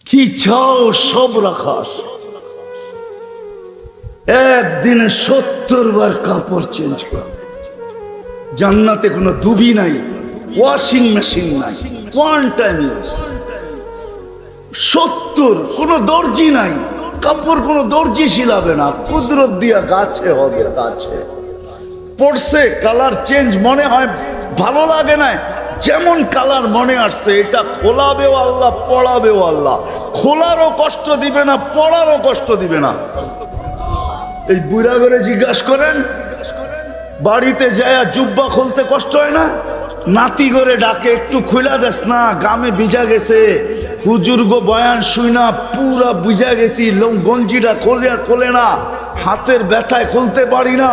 কি চাও সব রাখা আছে। একদিনে 70 বার কাপড় চেঞ্জ করা। জান্নাতে কোনো দুবি নাই, ওয়াশিং মেশিন নাই, ওয়ান টাইম ইউজ। 70 কোনো দর্জি নাই, কাপড় কোনো দর্জি শিলাবে না, কুদরত দিয়া গাছে হবে। গাছে পড়ছে, কালার চেঞ্জ, মনে হয় ভালো লাগে না, যেমন কালার মনে আসছে। এটা খোলাবেও আল্লাহ, পড়াবেও আল্লাহ। খোলারও কষ্ট দিবে না, পড়ারও কষ্ট দিবে না। এই বুড়া করে জিজ্ঞাসা করেন, বাড়িতে যায় জুব্বা খুলতে কষ্ট হয় না? নাতি করে ডাকে, একটু খুলা দেস না, গামে ভিজা গেছে। হুজুর গো বয়ান শুই না, পুরা বুঝা গেছি, গঞ্জিটা খোলে না, হাতের ব্যথায় খুলতে পারি না,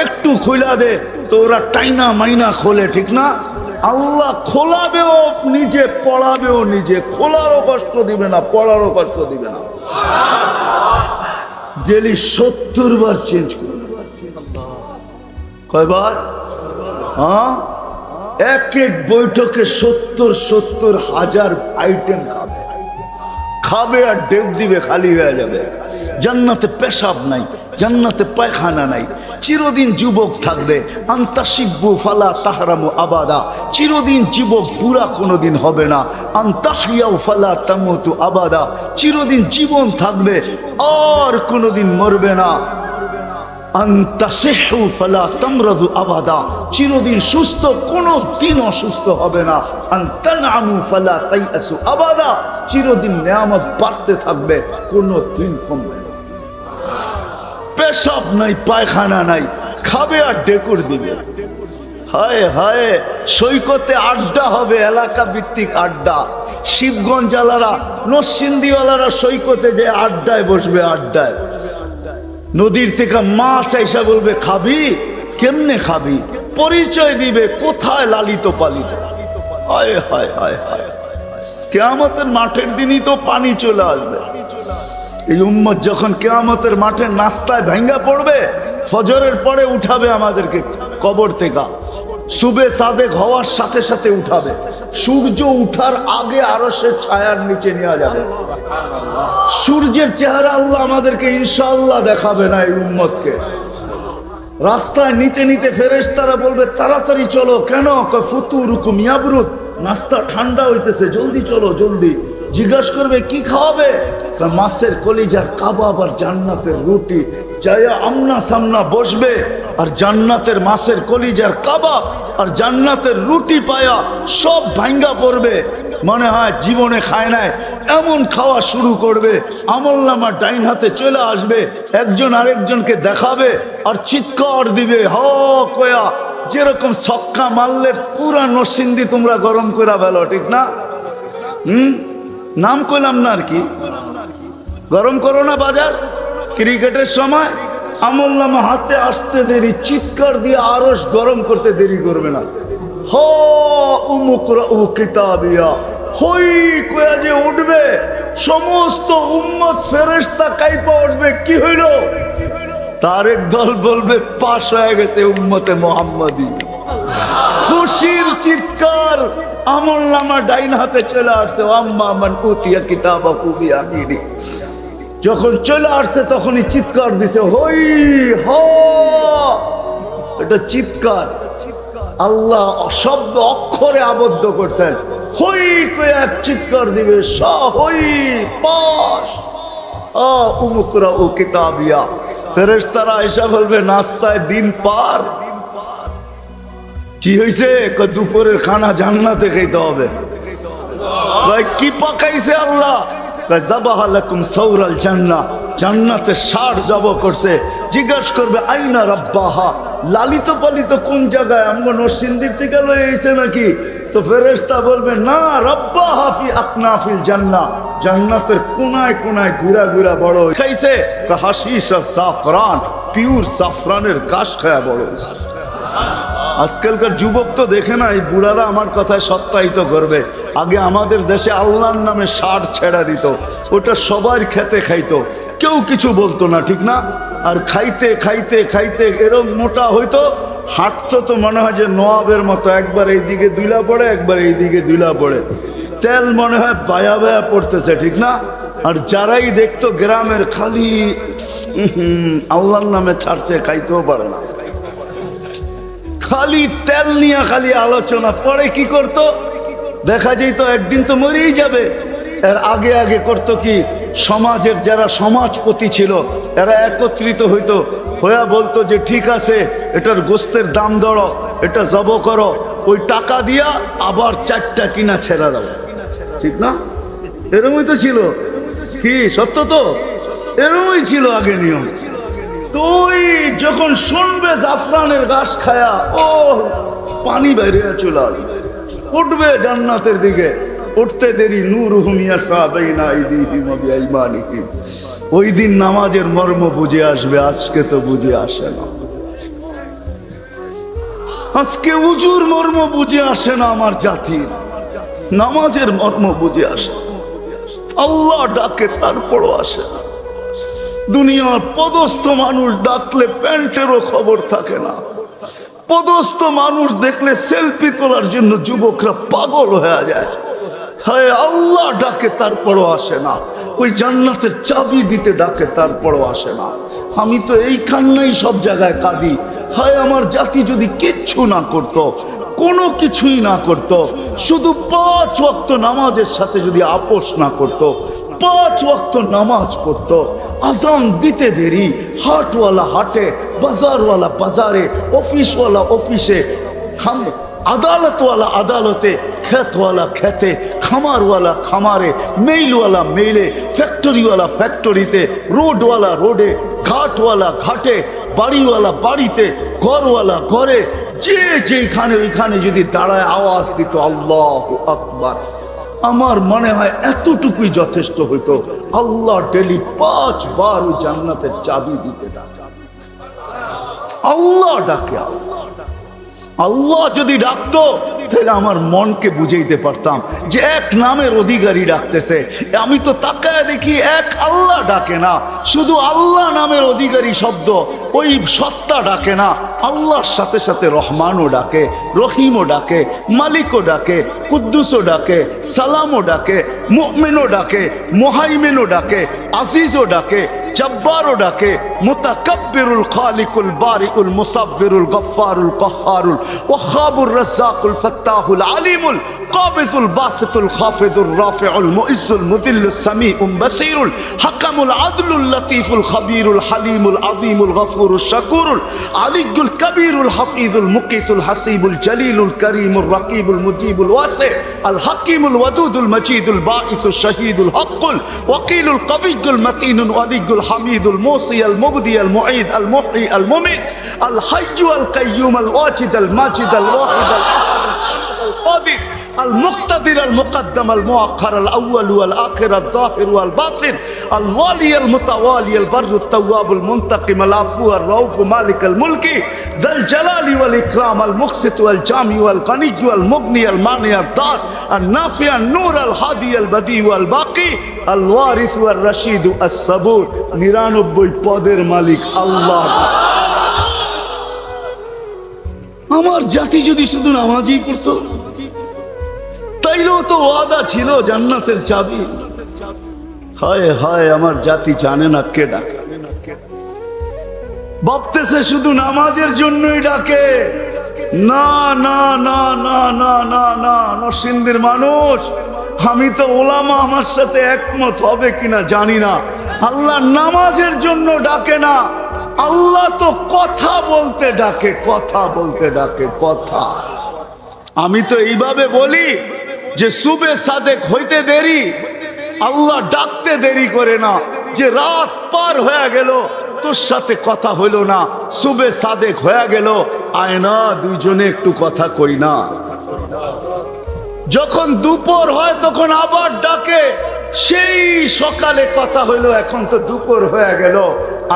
একটু খুলা দে। তো ওরা টাইনা মাইনা খোলে, ঠিক না? আল্লাহ খোলাবেও নিজে, পড়াবেও নিজে। খোলারও কষ্ট দিবে না, পড়ারও কষ্ট দিবে না। ডেলি 70 বার চেঞ্জ করবে। কয়বার? হ্যাঁ, এক এক বৈঠকে 70 হাজার আইটেম খাবে। খাবে আর ডেক দিবে, খালি হয়ে যাবে। জান্নাতে পেশাব নাই, জান্নাতে পায়খানা নাই। চিরদিন যুবক থাকবে। আন্তাশিব্বু ফালা তাহরামু আবাদা। চিরদিন যুবক, বুড়া কোনোদিন হবে না। আন্তাহিয়াউ ফালা তামুতু আবাদা। চিরদিন জীবন থাকবে, আর কোনোদিন মরবে না। আন্তাসিহু ফালা তামরাদু আবাদা। চিরদিন সুস্থ, কোনো দিন অসুস্থ হবে না। আনতানআমু ফালা তাইয়াসু আবাদা। চিরদিন নিয়ামত বাড়তে থাকবে, কোনো দিন কমবে না। পেশাব নাই, পায়খানা নাই, খাবে আর ডেকুর দিবে। হায় হায়, সৈকতে আড্ডা হবে, এলাকা ভিত্তিক আড্ডা। শিবগঞ্জ আলারা, নরসিংদীওয়ালারা সৈকতে যে আড্ডায় বসবে, আড্ডায়। নদীর থেকে মাছ আইসা বলবে খাবি, কেমনে খাবি, পরিচয় দিবে, কোথায় লালিত পালিত। হায় হায় হায় হায়, কিয়ামতের মাঠের দিনই তো পানি চলে আসবে। এই উম্মত যখন কিয়ামতের মাঠের নাস্তায় ভাঙ্গা পড়বে, ফজরের পরে উঠাবে আমাদেরকে কবর থেকে। সুবে সাদেক হওয়ার সাথে সাথে উঠাবে। সূর্য উঠার আগে আরশের ছায়ার নিচে নিয়ে যাবে। সূর্যের চেহারা আল্লাহ আমাদেরকে ইনশাআল্লাহ দেখাবে না এই উম্মতকে। রাস্তায় নিতে নিতে ফেরেশতারা বলবে তাড়াতাড়ি চলো। কেন? ফুতুরুকুম ইয়াবরুদ, নাস্তা ঠান্ডা হইতেছে, জলদি চলো জলদি। জিজ্ঞাসা করবে কি খাওয়াবে? মাছের কলিজার কাবাব আর জান্নাতের রুটি। যাইয়া আমনা সামনা বসবে, আর জান্নাতের মাছের কলিজার কাবাব আর জান্নাতের রুটি পায়া সব ভাঙ্গা পড়বে। মনে হয় জীবনে খায় নাই, এমন খাওয়া শুরু করবে। আমলনামা ডাইন হাতে চলে আসবে, একজন আরেকজনকে দেখাবে আর চিৎকার দিবে হ কয়া। যেরকম ছক্কা মারলে পুরা নরসিংদী তোমরা গরম করে ফেলো, ঠিক না? নাম কইলাম না আর কি, গরম করো না বাজার। ক্রিকেটের সময় আমলনামা হাতে আসতে দেরি, চিৎকার দিয়ে আরশ গরম করতে দেরি করবে না। হ উমুকরাউ কিতাবিয়া, হই কয়া যে উঠবে, সমস্ত উম্মত ফেরেশতা কাইপা উঠবে। কি হইল? তার এক দল বলবে পাশ হয়ে গেছে উম্মতে মুহাম্মাদি। খুশির চিৎকার, আমলনামা ডাইন হাতে চলে আসছে। আম্মা মান উতিয়া কিতাবাহু বিয়ামিনি। যখন চলে আসছে তখনই চিৎকার দিছে হই হ। এটা চিৎকার আল্লাহ শব্দ অক্ষরে আবদ্ধ করছেন। হই কয়ে এক চিৎকার দিবে, সা হই পাশ উমুকরাউ কিতাবিয়া। ফেরেশতারা এসে বলবে নাস্তায় দিন পার। কি হয়েছে? দুপুরের খানা জান্নাতে খাইতে হবে। কি পাকাইছে আল্লাহ? যাবাহা লাকুম সাওরাল জান্নাহ, জান্নাতে 60 জব করছে। জিজ্ঞাসা করবে আইনা রাব্বাহা, লালিত পালিত কোন জায়গায়? আমরা নরসিংদীর থেকে লয়ে এসে নাকি? তো ফেরেশতা বলবে না, রাব্বাহা ফি আকনাফিল জান্নাহ, জান্নাতের কোনায় কোনায় ঘুরা ঘুরা বড় খাইছে। হাশিশ আর জাফরান, পিওর জাফরানের ঘাস খায়া বড় হয়েছে। আজকালকার যুবক তো দেখে না, এই বুড়ারা আমার কথায় সত্যায়িত করবে। আগে আমাদের দেশে আল্লাহর নামে 60 ছেড়া দিত, ওটা সবার খেতে খাইতো, কেউ কিছু বলতো না, ঠিক না? আর খাইতে খাইতে খাইতে এরকম মোটা হইতো, হাঁটতো তো মনে হয় যে নওয়াবের মতো, একবার এইদিকে দুইলা পড়ে, একবার এইদিকে দুইলা পড়ে। তেল মনে হয় বায়া বায়া পড়তেছে, ঠিক না? আর যারাই দেখতো গ্রামের খালি আল্লাহর নামে ছাড়ছে, খাইতেও পারে না, খালি তেল নিয়ে খালি আলোচনা। পরে কি করতো দেখা যেত একদিন তো মরেই যাবে। এর আগে আগে করতো কি, সমাজের যারা সমাজপতি ছিল এরা একত্রিত হইতো, হইয়া বলতো যে ঠিক আছে এটার গোস্তের দাম ধরো, এটা জব করো, ওই টাকা দিয়া আবার 4টা কিনা ছেড়া দাও, ঠিক না? এরমই তো ছিল, কি সত্য তো? এরমই ছিল আগে নিয়ম। তুই যখন শুনবে জাফরানের ঘাস খায়া, ও পানি বাইরে চলে আসবে, উঠবে জান্নাতের দিকে, উঠতে দেরি নূরুহুম ইয়াসা বাইনা আইদিহিম ওয়া বিআইমানিহিম। ওই দিন নামাজের মর্ম বুঝে আসবে, আজকে তো বুঝে আসে না। আজকে উজুর মর্ম বুঝে আসে না আমার জাতির, নামাজের মর্ম বুঝে আসে। আল্লাহ ডাকে তারপরও আসে না। দুনিয়ার পদস্থ মানুষ ডাকলে প্যান্টেরও খবর থাকে না। পদস্থ মানুষ দেখলে সেলফি তোলার জন্য যুবকরা পাগল হয়ে যায়। হায় আল্লাহ ডাকে তারপরও আসে না। ওই জান্নাতের চাবি দিতে ডাকে তারপরও আসে না। আমি তো এই কান্নাই সব জায়গায় কাঁদি। হায় আমার জাতি যদি কিচ্ছু না করত, কোনো কিছুই না করত, শুধু 5 ওয়াক্ত নামাজের সাথে যদি আপোষ না করত, 5 ওয়াক্ত নামাজ পড়তো, আজান দিতে দেরি, হাটওয়ালা হাটে, বাজারওয়ালা বাজারে, অফিসওয়ালা অফিসে, আদালতওয়ালা আদালতে, খেতওয়ালা খেতে, খামারওয়ালা খামারে, মেইলওয়ালা মেইলে, ফ্যাক্টরিওয়ালা ফ্যাক্টরিতে, রোডওয়ালা রোডে, ঘাটওয়ালা ঘাটে, বাড়িওয়ালা বাড়িতে, ঘরওয়ালা ঘরে, যে যেখানে ওইখানে যদি দাঁড়ায় আওয়াজ দিত আল্লাহু আকবার, আমার মনে হয় এতটুকুই যথেষ্ট হইতো। আল্লাহ ডেলি 5 বার ওই জান্নাতের চাবি দিতে ডাকে। আল্লাহ ডাকে। আল্লাহ যদি ডাকতো তাহলে আমার মনকে বুঝাইতে পারতাম যে এক নামের অধিকারী ডাকতেছে। আমি তো তাকায় দেখি এক আল্লাহ ডাকে না, শুধু আল্লাহ নামের অধিকারী শব্দ, ওই সত্তা ডাকে না। আল্লাহর সাথে সাথে রহমানও ডাকে, রহিমও ডাকে, মালিকও ডাকে, কুদ্দুসও ডাকে, সালামও ডাকে, মুমিনও ডাকে, মুহাইমিনও ডাকে, আজিজও ডাকে, জব্বারও ডাকে, মুতাকাব্বিরুল খালিকুল বারিউল মুসাব্বিরুল গফফারুল কাহ্হারুল ওয়াহাবুর রাজ্জাকুল ফাত্তাহুল আলিমুল কাবিদুল বাসিতুল খাফিদুর রাফিউল মুইজ্জুল মুদিল্লুস সামিউল বাসীরুল হাকামুল আদলুল লতীফুল খবীরুল হালিমুল আযীমুল গফুরুশ শাকুরুল আলিয়ুল কবীরুল হাফিজুল মুকিতুল হাসিবুল জলিলুল করিমুর রাকিবুল মুজিবুল ওয়াসি আল হাকিমুল ওয়াদুদুল মজিদুল বাঈসুশ শহীদুল হকুল ওয়াকিলুল কবিয়ুল মতিনুল ওয়ালিয়ুল হামিদুল মুসি আল মুবদি আল মুঈদ আল মুহয়ি আল মুমিত আল হাইয়্যু আল কাইয়্যুম আল ওয়াজিদ আল মাজিদ আল ওয়াহিদ আল القادر المقتدر المقدم المؤخر الأول والآخر الظاهر والباطن الوالي المتوالي البر التواب المنتقم العفو الرؤوف مالك الملك ذا الجلال والإكرام المقسط والجامع والغني والمغني المانع الضار النافع النور الهادي البديع والباقي الوارث والرشيد الصبور 99 পদের মালিক আল্লাহ। আমার জাতি যদি শুধু নামাজই পড়তো তাইলেও তো ওয়াদা ছিল জান্নাতের চাবি। হায় হায় আমার জাতি জানে না কে ডাকে, ভাবতেছে শুধু নামাজের জন্যই ডাকে। না না না না না না না, নরসিংদীর মানুষ, আমি তো ওলামা আমার সাথে একমত হবে কিনা জানি না, আল্লাহ নামাজের জন্য ডাকে না, আল্লাহ তো কথা বলতে ডাকে, কথা বলতে ডাকে, কথা। আমি তো এইভাবে বলি যে সুবে সাদেক হইতে দেরি, আল্লাহ ডাকতে দেরি করে না। যে রাত পার হয়ে গেল তোর সাথে কথা হইল না, সুবে সাদেক হয়ে গেল, আয় না দুইজনে একটু কথা কই না। যখন দুপুর হয় তখন আবার ডাকে, সেই সকালে কথা হইলো, এখন তো দুপুর হয়ে গেল,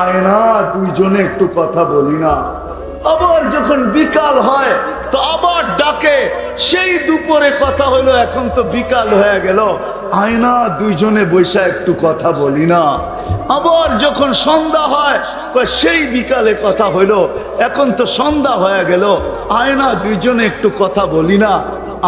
আয় না দুইজনে একটু কথা বলি না। আবার যখন বিকাল হয় তো আবার ডাকে, সেই দুপুরে কথা হইলো, এখন তো বিকাল হয়ে গেল, আয় না দুইজনে বৈশা একটু কথা বলি না। আবার যখন সন্ধ্যা হয় সেই বিকালে কথা হইলো, এখন তো সন্ধ্যা হয়ে গেল, আয় না দুইজনে একটু কথা বলি না।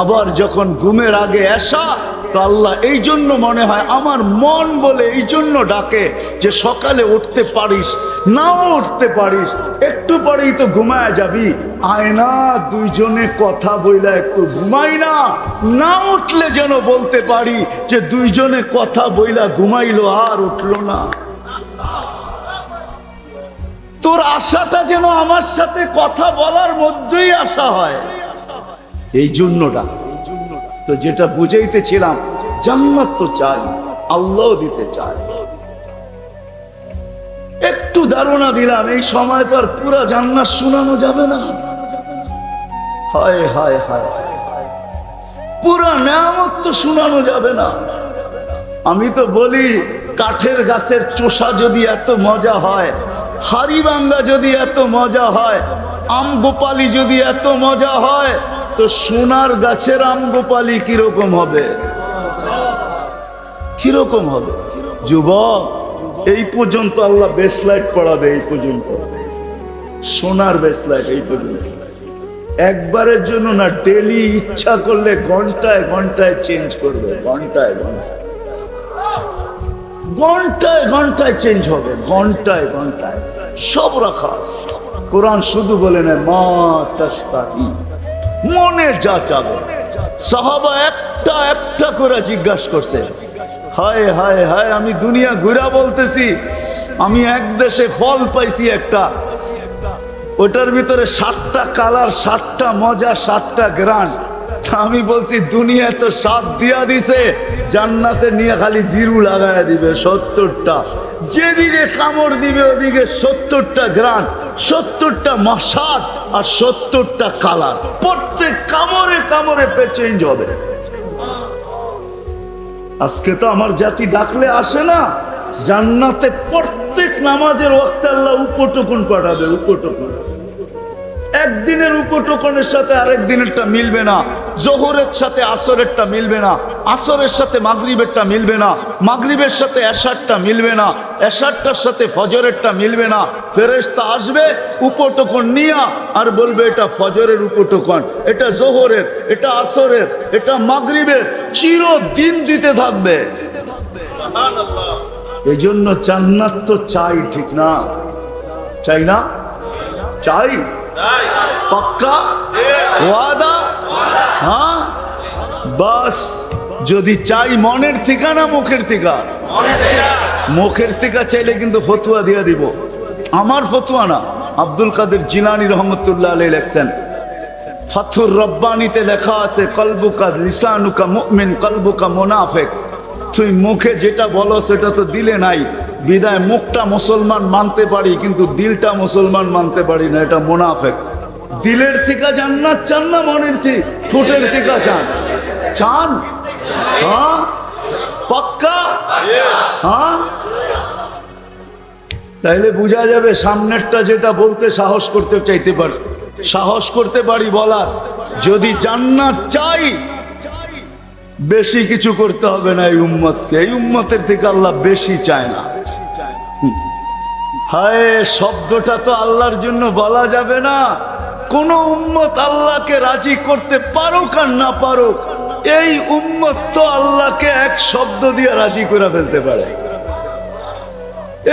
আবার যখন ঘুমের আগে এসা, তো আল্লাহ এই জন্য মনে হয় আমার মন বলে এই জন্য ডাকে যে সকালে উঠতে পারিস নাও উঠতে পারিস, একটু পরেই তো ঘুমায় যাবি, আয় না দুইজনে কথা বইলা একটু ঘুমাই না, না উঠলে যেন বলতে পারি যে দুইজনে কথা বইলা ঘুমাইলো আর উঠলো না। তোর আশাটা যেন আমার সাথে কথা বলার মধ্যেই আশা হয়, এই জন্যটা। তো যেটা বুঝাইতেছিলাম, জান্নাত তো চাই, আল্লাহ দিতে চায়। একটু ধারণা দিলাম, এই সময় তো আর পুরা জান্নাত শোনানো যাবে না। হায় হায় হায়, পুরা নেয়ামত তো শোনানো যাবে না। আমি তো বলি, কাঠের গাছের চোষা যদি এত মজা হয়, হাড়িভাঙ্গা যদি এত মজা হয়, আম গোপালি যদি এত মজা হয়, তো সোনার গাছের আম গোপালি কিরকম হবে? কিরকম হবে? যুবক, এই পর্যন্ত আল্লাহ বেসলাইট পড়াবে, এই পর্যন্ত সোনার বেসলাইট, এই পর্যন্ত একবারের জন্য না, ডেলি ইচ্ছা করলে ঘন্টায় ঘন্টায় চেঞ্জ করবে, ঘন্টায় ঘন্টায় ঘন্টায় ঘন্টায় চেঞ্জ হবে, ঘন্টায় ঘন্টায় সব রাখা। কোরআন শুধু বলে না, মা তাশতাহি, মনে যা চাবে। সাহাবা একটা একটা করে জিজ্ঞাসা করছে, হায় হায় হায়, আমি দুনিয়া ঘুরা বলতেছি, আমি এক দেশে ফল পাইছি একটা, ওটার ভিতরে 7টা কালার, 7টা মজা, 7টা গ্রান। আমি বলছি দুনিয়া তো স্বাদ দিয়া দিছে, জান্নাতে নিয়ে খালি জিরু লাগায় দিবে 70টা, যেদিকে কামড় দিবে ওদিকে 70টা গ্রান, 70টা মশাদ আর 70টা কালার, প্রত্যেক কামড়ে কামড়ে চেঞ্জ হবে। আজকে তো আমার জাতি ডাকলে আসে না, জান্নাতে প্রত্যেক নামাজের ওয়াক্তে আল্লাহ উপটোকন পাঠাবে, উপটোকন। একদিনের উপটোকনের সাথে আরেক দিনেরটা মিলবে না, জোহরের সাথে আসরেরটা মিলবে না, আসরের সাথে মাগরিবেরটা মিলবে না, মাগরিবের সাথে এশারটা মিলবে না, এশারটার সাথে ফজরেরটা মিলবে না। ফেরেশতা আসবে উপটোকন নিয়া আর বলবে এটা ফজরের উপটোকন, এটা জোহরের, এটা আসরের, এটা মাগরিবের, চিরদিন দিতে থাকবে। এই জন্য জান্নাত তো চাই, ঠিক না? চাই না? চাই, পাক্কা ওয়াদা? হ্যাঁ, বাস যদি চাই মনের থেকে না মুখের থেকে? মুখের থেকে চাইলে কিন্তু ফতুয়া দিয়ে দিব, আমার ফতুয়া না, আব্দুল কাদের জিলানী রহমতুল্লাহ আলাইহি লেখছেন, ফাথুর রব্বানিতে লেখা আছে, কলবুকা লিসানুকা মুমিন কলবুকা মুনাফিক। তুই মুখে যেটা বলো সেটা তো দিলে নাই, বিদায় মুখটা মুসলমান মানতে পারি কিন্তু দিলটা মুসলমান মানতে পারি না, এটা মুনাফিক। দিলের থেকে জান্নাত চান না মনের থেকে? ঠোঁটের থেকে চান? চান? হ্যাঁ, পাক্কা? হ্যাঁ, তাইলে বোঝা যাবে সামনেরটা যেটা বলতে সাহস করতে চাইতে পারি, সাহস করতে পারি বলার, যদি জান্নাত চাই বেশি কিছু করতে হবে না এই উম্মতকে, এই উম্মতের থেকে আল্লাহ বেশি চায় না। হায়, শব্দটা তো আল্লাহর জন্য বলা যাবে না। কোন উম্মত আল্লাহকে রাজি করতে পারুক আর না পারুক, এই উম্মত তো আল্লাহকে এক শব্দ দিয়ে রাজি করে ফেলতে পারে।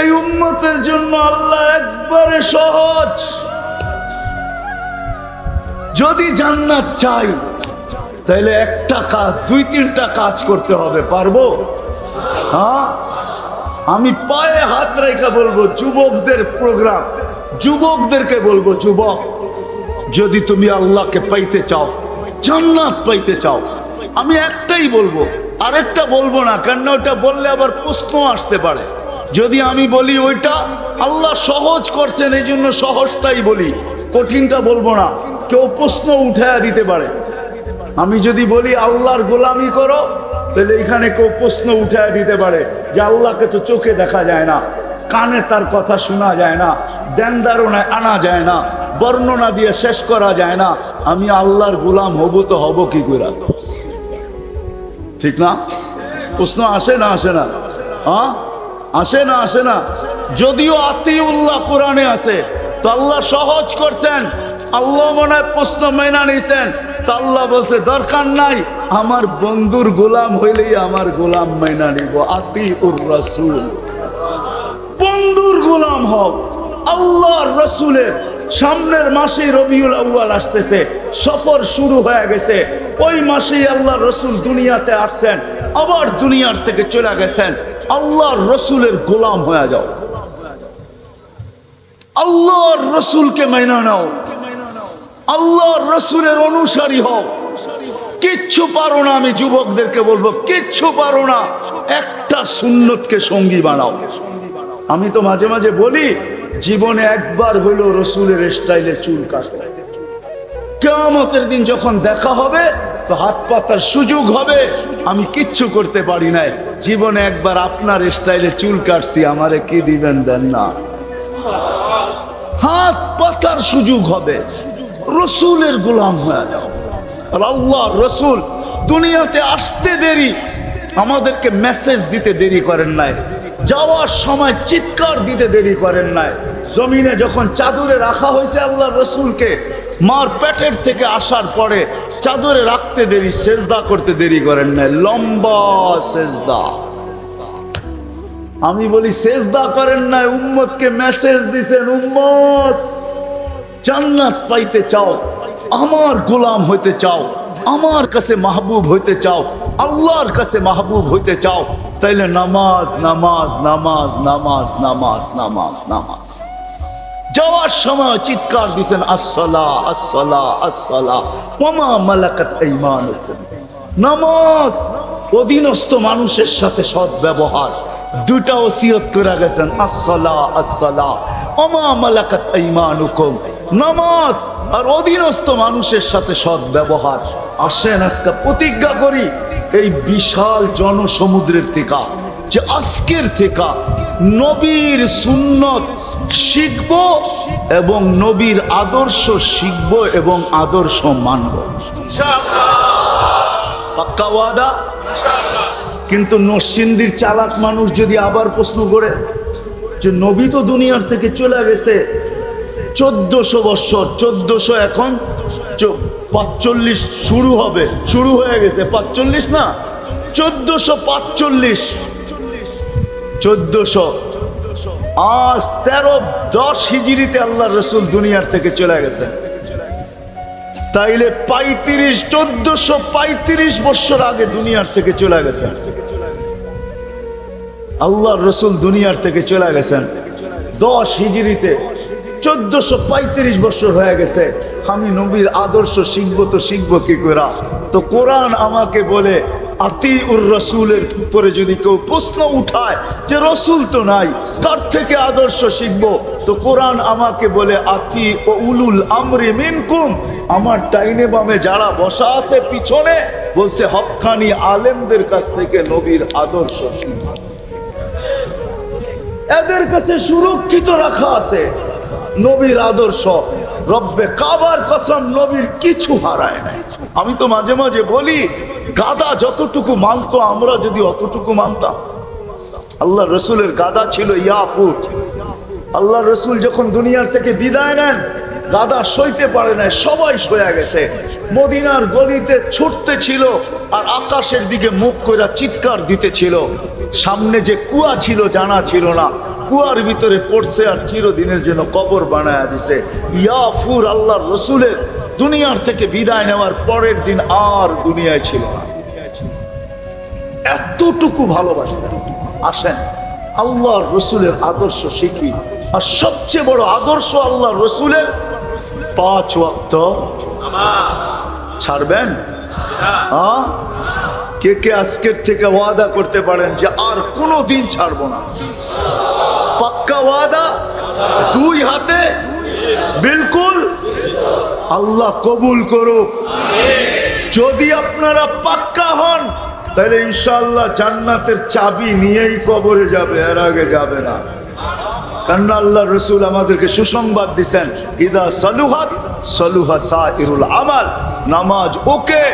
এই উম্মতের জন্য আল্লাহ একবারে সহজ। যদি জান্নাত চাই তাহলে একটা কাজ, 2-3টা কাজ করতে হবে, পারবো? হ্যাঁ, আমি পায়ে হাত রেখে বলবো, যুবকদের প্রোগ্রাম, যুবকদেরকে বলবো, যুবক যদি তুমি আল্লাহকে পাইতে চাও, জান্নাত পাইতে চাও, আমি একটাই বলবো, আরেকটা বলবো না, কেন ওটা বললে আবার প্রশ্ন আসতে পারে। যদি আমি বলি ওইটা আল্লাহ সহজ করছেন এই জন্য সহজটাই বলি, কঠিনটা বলবো না, কেউ প্রশ্ন উঠায়া দিতে পারে। আমি যদি বলি আল্লাহর গোলামি করো, তাহলে এখানে কেউ প্রশ্ন উঠায় দিতে পারে যে আল্লাহকে তো চোখে দেখা যায় না, কানে তার কথা শোনা যায় না, ধ্যানধারণায় আনা যায় না, বর্ণনা দিয়ে শেষ করা যায় না, আমি আল্লাহর গোলাম হব তো হব কি করে? ঠিক না? প্রশ্ন আসে না আসে না? হ্যাঁ, আসে না আসে না? যদিও আতিউল্লাহ কোরআনে আছে, তো আল্লাহ সহজ করছেন, আল্লাহ মনে হয় প্রশ্ন মেনা নিছেন, তা আল্লাহ বলছে দরকার নাই, আমার বন্ধুর গোলাম হইলেই আমার গোলাম মাইনা নিব। আতিউর রাসূল, বন্ধুর গোলাম হও। আল্লাহর রাসূলের সামনের মাসে রবিউল আউয়াল আসতেছে, সফর শুরু হয়ে গেছে। ওই মাসেই আল্লাহর রাসূল দুনিয়াতে আসছেন, আবার দুনিয়ার থেকে চলে গেছেন। আল্লাহর রাসূলের গোলাম হয়ে যাও, আল্লাহর রাসূলকে মাইনা নাও, আল্লাহর রাসূলের অনুসারী হও। কিচ্ছু পারো না, আমি যুবকদেরকে বলবো, কিচ্ছু পারো না, একটা সুন্নতকে সঙ্গী বানাও। আমি তো মাঝে মাঝে বলি, জীবনে একবার হইলো রাসূলের স্টাইলে চুল কাটো। কিয়ামতের দিন যখন দেখা হবে তো হাত পাতার সুযোগ হবে, আমি কিচ্ছু করতে পারি নাই, জীবনে একবার আপনার স্টাইলে চুল কাটছি, আমারে কি দিবেন দেন না, হাত পাতার সুযোগ হবে। রাসূলের গোলাম হয়ে যাও। আর আল্লাহর রাসূল দুনিয়াতে আসতে দেরি, আমাদেরকে মেসেজ দিতে দেরি করেন নাই, যাওয়ার সময় চিৎকার দিতে দেরি করেন নাই। জমিনে যখন চাদরে রাখা হয়েছে আল্লাহর রাসূলকে, মার পেটের থেকে আসার পরে চাদরে রাখতে দেরি, সেজদা করতে দেরি করেন নাই, লম্বা সেজদা। আমি বলি সেজদা করেন নাই, উম্মতকে মেসেজ দিছেন, উম্মত জান্নাত পাইতে চাও, আমার গোলাম হইতে চাও, আমার কাছে মাহবুব হইতে চাও, আল্লাহর কাছে মাহবুব হইতে চাও, তাইলে নামাজ নামাজ নামাজ নামাজ নামাজ নামাজ নামাজ। যাওয়ার সময় চিৎকার দিছেন, আসসালাহ আসসালাহ আসসালাহ ওয়া মা মালাকাত আইমানুকুম। নামাজ, অধীনস্থ মানুষের সাথে সৎ ব্যবহার, দুটা ওসিয়ত করে গেছেন, আসসালাহ আসসালাহ ওয়া মা মালাকাত আইমানুকুম। নামাজ আর অধীনস্থ মানুষের সাথে সৎ ব্যবহার। আসেন আজকে প্রতিজ্ঞা করি, এই বিশাল জনসমুদ্রের থেকে, যে আজকের থেকে নবীর সুন্নত শিখব এবং নবীর আদর্শ শিখব এবং আদর্শ মানব, পাক্কা ওয়াদা। কিন্তু নরসিংদীর চালাক মানুষ যদি আবার প্রশ্ন করে যে নবী তো দুনিয়ার থেকে চলে গেছে 1400 বছর, 1400 এখন 45 শুরু হবে, শুরু হয়ে গেছে 45 না 1445, 1400 আজ 1310 হিজরিতে আল্লাহর রাসূল দুনিয়ার থেকে চলে গেছেন। তাইলে 1435 বছর আগে দুনিয়ার থেকে চলে গেছেন। আল্লাহর রাসূল দুনিয়ার থেকে চলে গেছেন 10 হিজরিতে, 1435 বছর হয়ে গেছে। আমি নবীর আদর্শ শিখবো তো শিখবো কি করে? তো কোরআন আমাকে বলে আতিউর রাসূলের উপরে যদি কেউ প্রশ্ন উঠায় যে রাসূল তো নাই, কার থেকে আদর্শ শিখবো, তো কোরআন আমাকে বলে আতি ও উলুল আমরি মিনকুম। আমার ডাইনে বামে যারা বসা আছে পিছনে, বলছে হক্কানি আলেমদের কাছ থেকে নবীর আদর্শ শিখবো, এদের কাছে সুরক্ষিত রাখা আছে নবীর আদর্শ। রব্বে কাবার কসম, নবীর কিছু হারায় নাই। আমি তো মাঝে মাঝে বলি, গাদা যতটুকু মানতো আমরা যদি অতটুকু মানতাম। আল্লাহ রসুলের গাদা ছিল ইয়াফুট। আল্লাহ রসুল যখন দুনিয়ার থেকে বিদায় নেন, গাদা সইতে পারে না, সবাই সয়ে গেছে, মদিনার গলিতে ছুটতে ছিল আর আকাশের দিকে মুখ করে চিৎকার দিতেছিল। সামনে যে কুয়া ছিল জানা ছিল না, কুয়ার ভিতরে পড়ছে আর চিরদিনের জন্য কবর বানায়া দিছে। ইয়াফুর আল্লাহর রসুলের দুনিয়ার থেকে বিদায় নেওয়ার পরের দিন আর দুনিয়ায় ছিল না। এতটুকু ভালোবাসতেন। আসেন আল্লাহর রসুলের আদর্শ শিখি। আর সবচেয়ে বড় আদর্শ আল্লাহর রসুলের 5 ওয়াক্ত ছাড়বেন। কে কে আজকের থেকে ওয়াদা করতে পারেন যে আর কোনো দিন ছাড়বো না? পাক্কা ওয়াদা, 2 হাতে বিলকুল। আল্লাহ কবুল করুক। যদি আপনারা পাক্কা হন তাহলে ইনশাআল্লাহ জান্নাতের চাবি নিয়েই কবরে যাবে, এর আগে যাবে না। কারণ আল্লাহ রসুল আমাদেরকে সুসংবাদ দিচ্ছেন, ইদা সালুহাত সালুহা সাইরুল আমাল। নামাজ ওকে,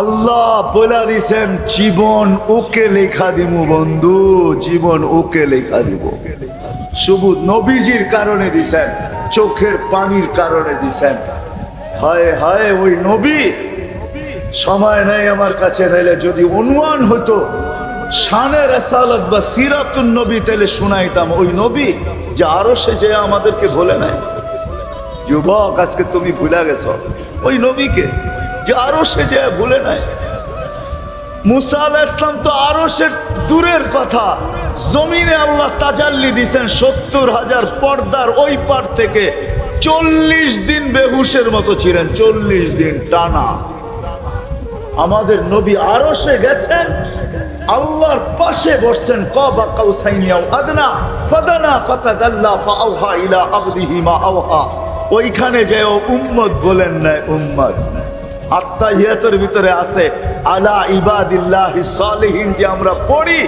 আল্লাহ বলে দিছেন জীবন ওকে লেখা দিব বন্ধু, জীবন ওকে লেখা দিব। শুধু নবীজির কারণে দিছেন, চোখের পানির কারণে দিছেন। হায় হায় ওই নবী, সময় নেই আমার কাছে, নাইলে যদি অনুমান হতো শানে রাসালাত বা সিরাতুন নবী তাহলে শোনাইতাম। ওই নবী যে আরো সে যে আমাদেরকে বলে নাই। যুবক, আজকে তুমি ভুলে গেছো ওই নবীকে যে আরো সে যে ভুলে নাই। মুসা আলাইহিস সালাম তো আরো সে দূরের কথা, জমিনে আল্লাহ তাজাল্লি দিয়েছেন 70,000 পর্দার ওই পার থেকে। 40 দিন বেহুশের মতো ছিলেন, 40 দিন টানা। আমাদের নবী আরশে গেছেন, আল্লাহর পাশে বসছেন। কাবা কাউসাইনি আও আদনা ফাদানা ফাতাদাল্লা ফাআওহা ইলা আবদিহি মা আওহা। ওইখানে যে উম্মত বলেন না, উম্মত আত্তাহিয়াতের ভিতরে আছে আলা ইবাদিল্লাহিস সালিহিন যে আমরা পড়ি,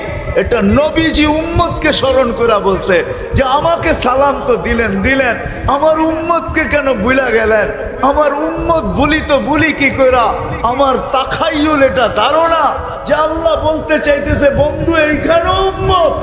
এটা নবীজি উম্মতকে স্মরণ করে বলছে যে আমাকে সালাম তো দিলেন, আমার উম্মতকে কেন ভুলে গেলেন? আমার উম্মত ভুলি তো ভুলি কি কইরা? আমার তাখাইয়ুল এটা ধারণা যে আল্লাহ বলতে চাইতেছে বন্ধু এইখানে উম্মত।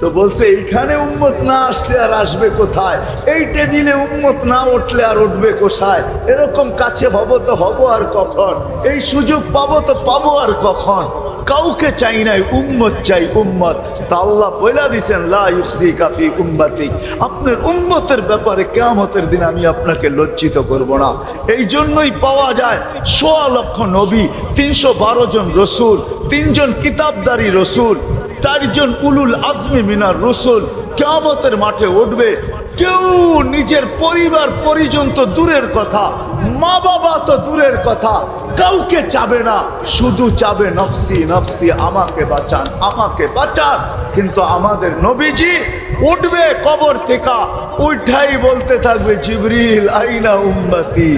তো বলছে এইখানে উম্মত না আসলে আর আসবে কোথায়? এই টেবিলে উম্মত না উঠলে আর উঠবে কোথায়? এরকম কাছে হব তো হব আর কখন? এই সুযোগ পাবো তো পাবো আর কখন? কাউকে চাই নাই, উম্মত চাই, উম্মত। তা আল্লাহ বইলা দিছেন লা ইউখজিকা ফি উম্মতি, আপনার উম্মতের ব্যাপারে কিয়ামতের দিন আমি আপনাকে লজ্জিত করব না। এই জন্যই পাওয়া যায় ১৬ লক্ষ নবী, ৩১২ জন রসুল, ৩ জন কিতাবদারি রসুল, ৪ জন উলুল আজমি মিনার রসুল কিয়ামতের মাঠে উঠবে। কেউ নিজের পরিবার পরিজন তো দূরের কথা, মা বাবা তো দূরের কথা, কাউকে চাবে না, শুধু চাবে নফসি নফসি, আমাকে বাঁচান, আমাকে বাঁচান। কিন্তু আমাদের নবীজি উঠবে কবর থেকে, উঠাই বলতে থাকবে জিবরিল আইনা উম্মতি,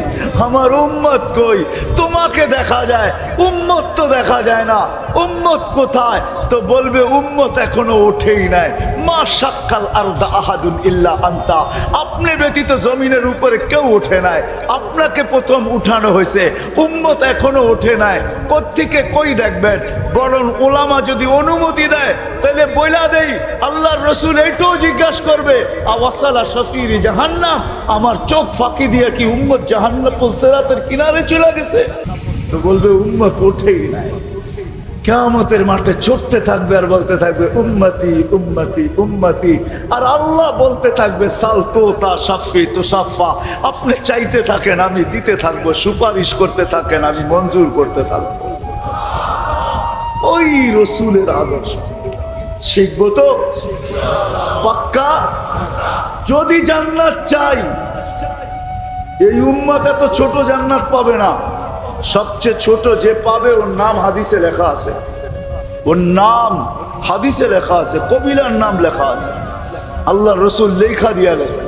আমার উম্মত কই? তোমাকে দেখা যায়, উম্মত তো দেখা যায় না, উম্মত কোথায়? তো বলবে উম্মত এখনো ওঠেই নাই। মা শাক্কাল আরদা আহাদুন ইল্লা আনতা, আপনি ব্যতীত জমিনের উপরে কেউ ওঠে নাই, আপনাকে প্রথম উঠানো হয়েছে, উম্মত এখনো ওঠে নাই। কোত্থেকে কই দেখবেন? বরং ওলামা যদি অনুমতি দেয় তাহলে বইলা দেই, আল্লাহর রসুল এইটাও জিজ্ঞাসা করবে আওয়াসালা শফিরি জাহান্নাম, আমার চোখ ফাঁকি দিয়ে কি উম্মত জাহান্নামুল সিরাতের কিনারে চলে গেছে? তো বলবে উম্মত ওঠেই নাই। কিয়ামতের মাঠে ছুটতে থাকবে আর বলতে থাকবে উম্মতি উম্মতি উম্মতি। আর আল্লাহ বলতে থাকবে সালতো তা সাফি তো সাফা, আপনি চাইতে থাকেন আমি দিতে থাকবো, সুপারিশ করতে থাকেন আমি মঞ্জুর করতে থাকবো। ওই রসুলের আদর্শ শিখবো তো পাক্কা। যদি জান্নাত চাই, এই উম্মত এত ছোট জান্নাত পাবে না। সবচেয়ে ছোট যে পাবে ওর নাম হাদিসে লেখা আছে, ওর নাম হাদিসে লেখা আছে, কবিলার নাম লেখা আছে, আল্লাহ রসুল লেখা দিয়া গেছে।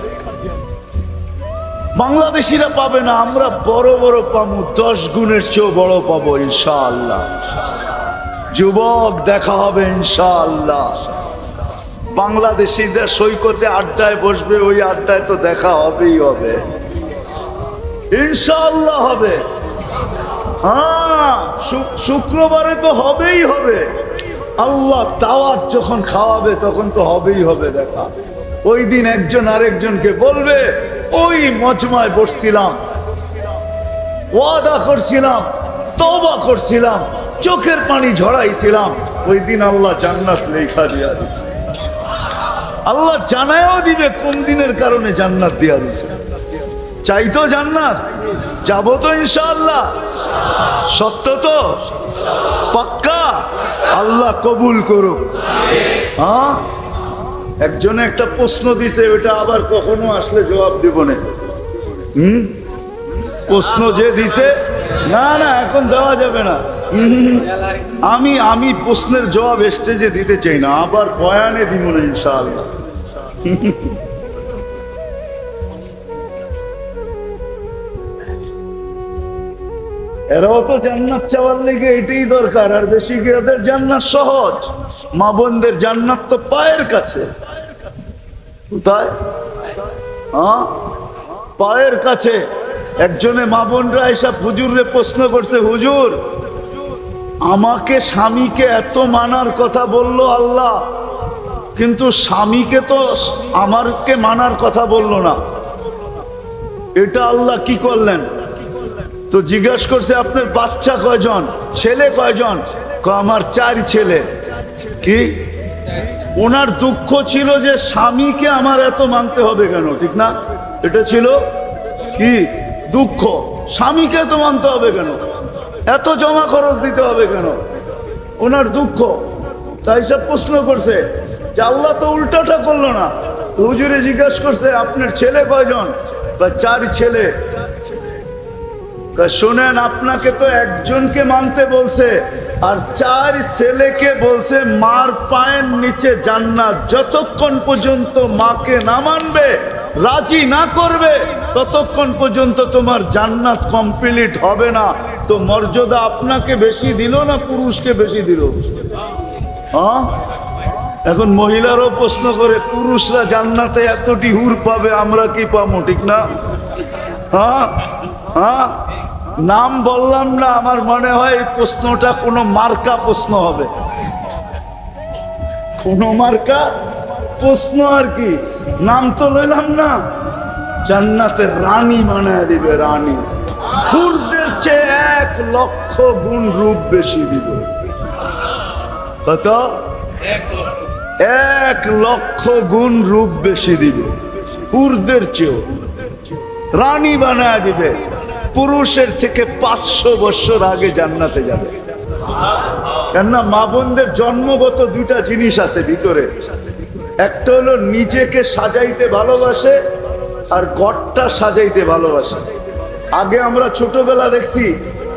বাংলাদেশিরা পাবে না, আমরা বড় বড় পাবো, 10 গুণের চেয়েও বড় পাবো ইনশাআল্লাহ। যুবক, দেখা হবে ইনশাআল্লাহ। বাংলাদেশিদের সৈকতে আড্ডায় বসবে, ওই আড্ডায় তো দেখা হবেই হবে ইনশাআল্লাহ, হবে। হ্যাঁ, শুক্রবারে তো হবেই হবে। আল্লাহ দাওয়াত যখন খাওয়াবে তখন তো হবেই হবে দেখা। ওই দিন একজন আরেকজনকে বলবে ওই মজমায় বসছিলাম, ওয়াদা করছিলাম, তওবা করছিলাম, চোখের পানি ঝরাইছিলাম, ওই দিন আল্লাহ জান্নাত লেখা দিয়া দিছে। আল্লাহ জানায়ও দিবে কোন দিনের কারণে জান্নাত দিয়া দিছে। চাইতো জান্নাত, যাবো তো ইনশাআল্লাহ। সত্য তো পাক্কা, আল্লাহ কবুল করুক। হ্যাঁ, একজনে একটা প্রশ্ন দিছে, ওটা আবার কখনো আসলে জবাব দিব না। প্রশ্ন যে দিছে, না না এখন দেওয়া যাবে না। আমি প্রশ্নের জবাব স্টেজে দিতে চাই না, আবার বয়ানে দিব না ইনশাআল্লাহ। এরাও তো জান্নাত চাওয়ার লেগে এটাই দরকার, আর বেশি কি ওদের জান্নাত সহজ? মা বোনদের জান্নাত তো পায়ের কাছে। কোথায়? হ্যাঁ, পায়ের কাছে। একজনে মা বোনরা এসব হুজুরে প্রশ্ন করছে, হুজুর আমাকে স্বামীকে এত মানার কথা বললো আল্লাহ, কিন্তু স্বামীকে তো আমারকে মানার কথা বললো না। এটা আল্লাহ কি করলেন? তো জিজ্ঞাসা করছে আপনার বাচ্চা কয়জন, ছেলে কয়জন? আমার 4 ছেলে। কি? ওনার দুঃখ ছিল যে স্বামীকে আমার এত মানতে হবে কেন, ঠিক না? এটা ছিল কি দুঃখ, স্বামীকে এত মানতে হবে কেন, এত জমা খরচ দিতে হবে কেন, ওনার দুঃখ। তাই সব প্রশ্ন করছে যে আল্লাহ তো উল্টাটা করলো না। হুজুরে জিজ্ঞাসা করছে আপনার ছেলে কয়জন? বা 4 ছেলে। শোনেন, আপনাকে তো একজনকে মানতে বলছে আর 4 ছেলেকে বলছে মার পায়ের নিচে জান্নাত। যতক্ষণ পর্যন্ত মাকে না মানবে, রাজি না করবে, ততক্ষণ পর্যন্ত তোমার জান্নাত কমপ্লিট হবে না। তো মর্যাদা আপনাকে বেশি দিল না পুরুষকে বেশি দিল? হ্যাঁ, এখন মহিলারও প্রশ্ন করে পুরুষরা জান্নাতে এতটি হুর পাবে, আমরা কি পাবো, ঠিক না? হ্যাঁ হ্যাঁ, নাম বললাম না, আমার মনে হয় এই প্রশ্নটা কোনো মার্কা প্রশ্ন হবে, কোনো মার্কা প্রশ্ন আর কি। নাম তো লইলাম না, জান্নাতের রানী বানায় দিবে, রানী। হুরদের চেয়ে 1 লক্ষ গুণ রূপ বেশি দিবে। কত? 1 লক্ষ গুণ রূপ বেশি দিবে, হুরদের চেয়েও রানী বানায় দিবে। পুরুষের থেকে 500 বছর আগে জান্নাতে যাবে। কেননা মা বোনদের জন্মগত 2টা জিনিস আছে ভিতরে। একটা হলো নিজেকে সাজাইতে ভালোবাসে আর ঘরটা সাজাইতে ভালোবাসে। আগে আমরা ছোটবেলা দেখছি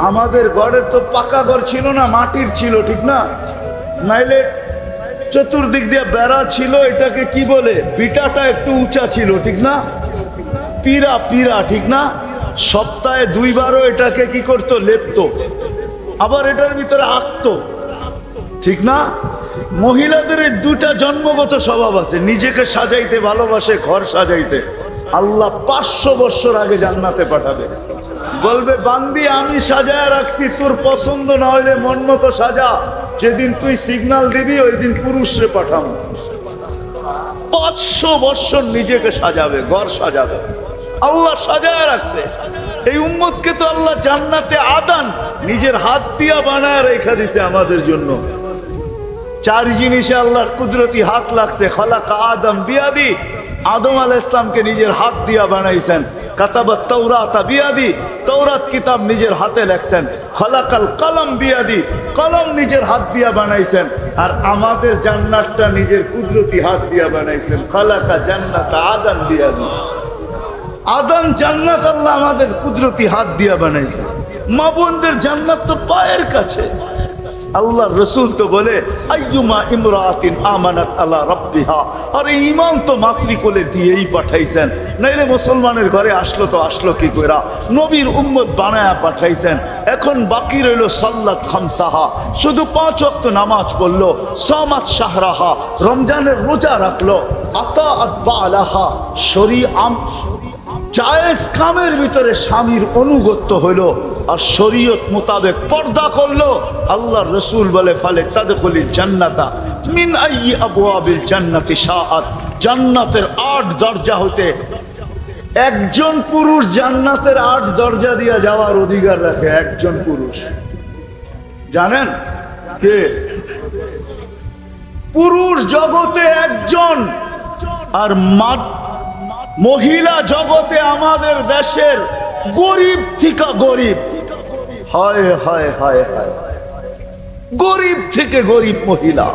আমাদের ঘরে তো পাকা ঘর ছিল না, মাটির ছিল, ঠিক না? নাইলে চতুর্দিক দিয়ে বেড়া ছিল, এটাকে কি বলে, বিটাটা একটু উঁচা ছিল, ঠিক না? পীরা, পীরা, ঠিক না? সপ্তাহে 2 বারও এটাকে কি করতো, লেপতো, আবার এটার ভিতরে আঁকতো, ঠিক না? মহিলাদের 2টা জন্মগত স্বভাব আছে, নিজেকে সাজাইতে ভালোবাসে, ঘর সাজাইতে। আল্লাহ 500 বছর আগে জান্নাতে পাঠাবে, বলবে বান্দি আমি সাজায় রাখছি, তোর পছন্দ না হইলে মন মতো সাজা, যেদিন তুই সিগন্যাল দিবি ওই দিন পুরুষরে পাঠাবো। 500 বছর নিজেকে সাজাবে, ঘর সাজাবে, আল্লাহ সাজায় রাখছে। এই উম্মতকে তো আল্লাহ জান্নাতে আদান নিজের হাত দিয়া বানায় রেখা দিছে আমাদের জন্য। 4 জিনিসে আল্লাহর কুদরতি হাত লাগছে। খালাকা আদম বিয়াদি, আদম আলাইহিস সালামকে নিজের হাত দিয়া বানাইছেন। কাতাবাত তাওরাত বিয়াদি, তাওরাত কিতাব নিজের হাতে লেখছেন। খালাকাল কলম বিয়াদি, কলম নিজের হাত দিয়া বানাইছেন। আর আমাদের জান্নাতটা নিজের কুদরতি হাত দিয়া বানাইছেন। খালাকা জান্নাত আদম বিয়াদি, আদম জান্নাত আল্লাহ আমাদের কুদরতি হাত দিয়া বানাইছে। মা বোনদের জান্নাত তো পায়ের কাছে। আল্লাহ রসুল তো বলে আইয়ুমা ইমরাতিন আমানাত আলা রাব্বিহা, আর ঈমান তো মাতৃকোলে দিয়েই পাঠাইছেন, নাইলে মুসলমানের ঘরে আসলো তো আসলো কি কইরা? নবীর উম্মত বানায়া পাঠাইছেন। এখন বাকি রইল সাল্লাত খামসাহা, শুধু 5 ওয়াক্ত নামাজ পড়লো, সামাত শাহরাহা, রমজানের রোজা রাখলো, আতাআত বালাহা, শরীআম জায়েজ কামের ভিতরে স্বামীর অনুগত্য হইলো, আর শরীয়ত মোতাবেক পর্দা করলো। আল্লাহর রাসূল বলে ফালে তাদখুলিল জান্নাতা মিন আইয়ি আবওয়াবিল জান্নাতি শাআত, জান্নাতের 8 দরজা হতে একজন পুরুষ জান্নাতের 8 দরজা দিয়ে যাওয়ার অধিকার রাখে। একজন পুরুষ, জানেন কে? পুরুষ জগতে একজন, আর মহিলা জগতে আমাদের দেশের গরিব থেকে গরিব, হায় হায় হায় হায়, গরিব থেকে গরিব মহিলা।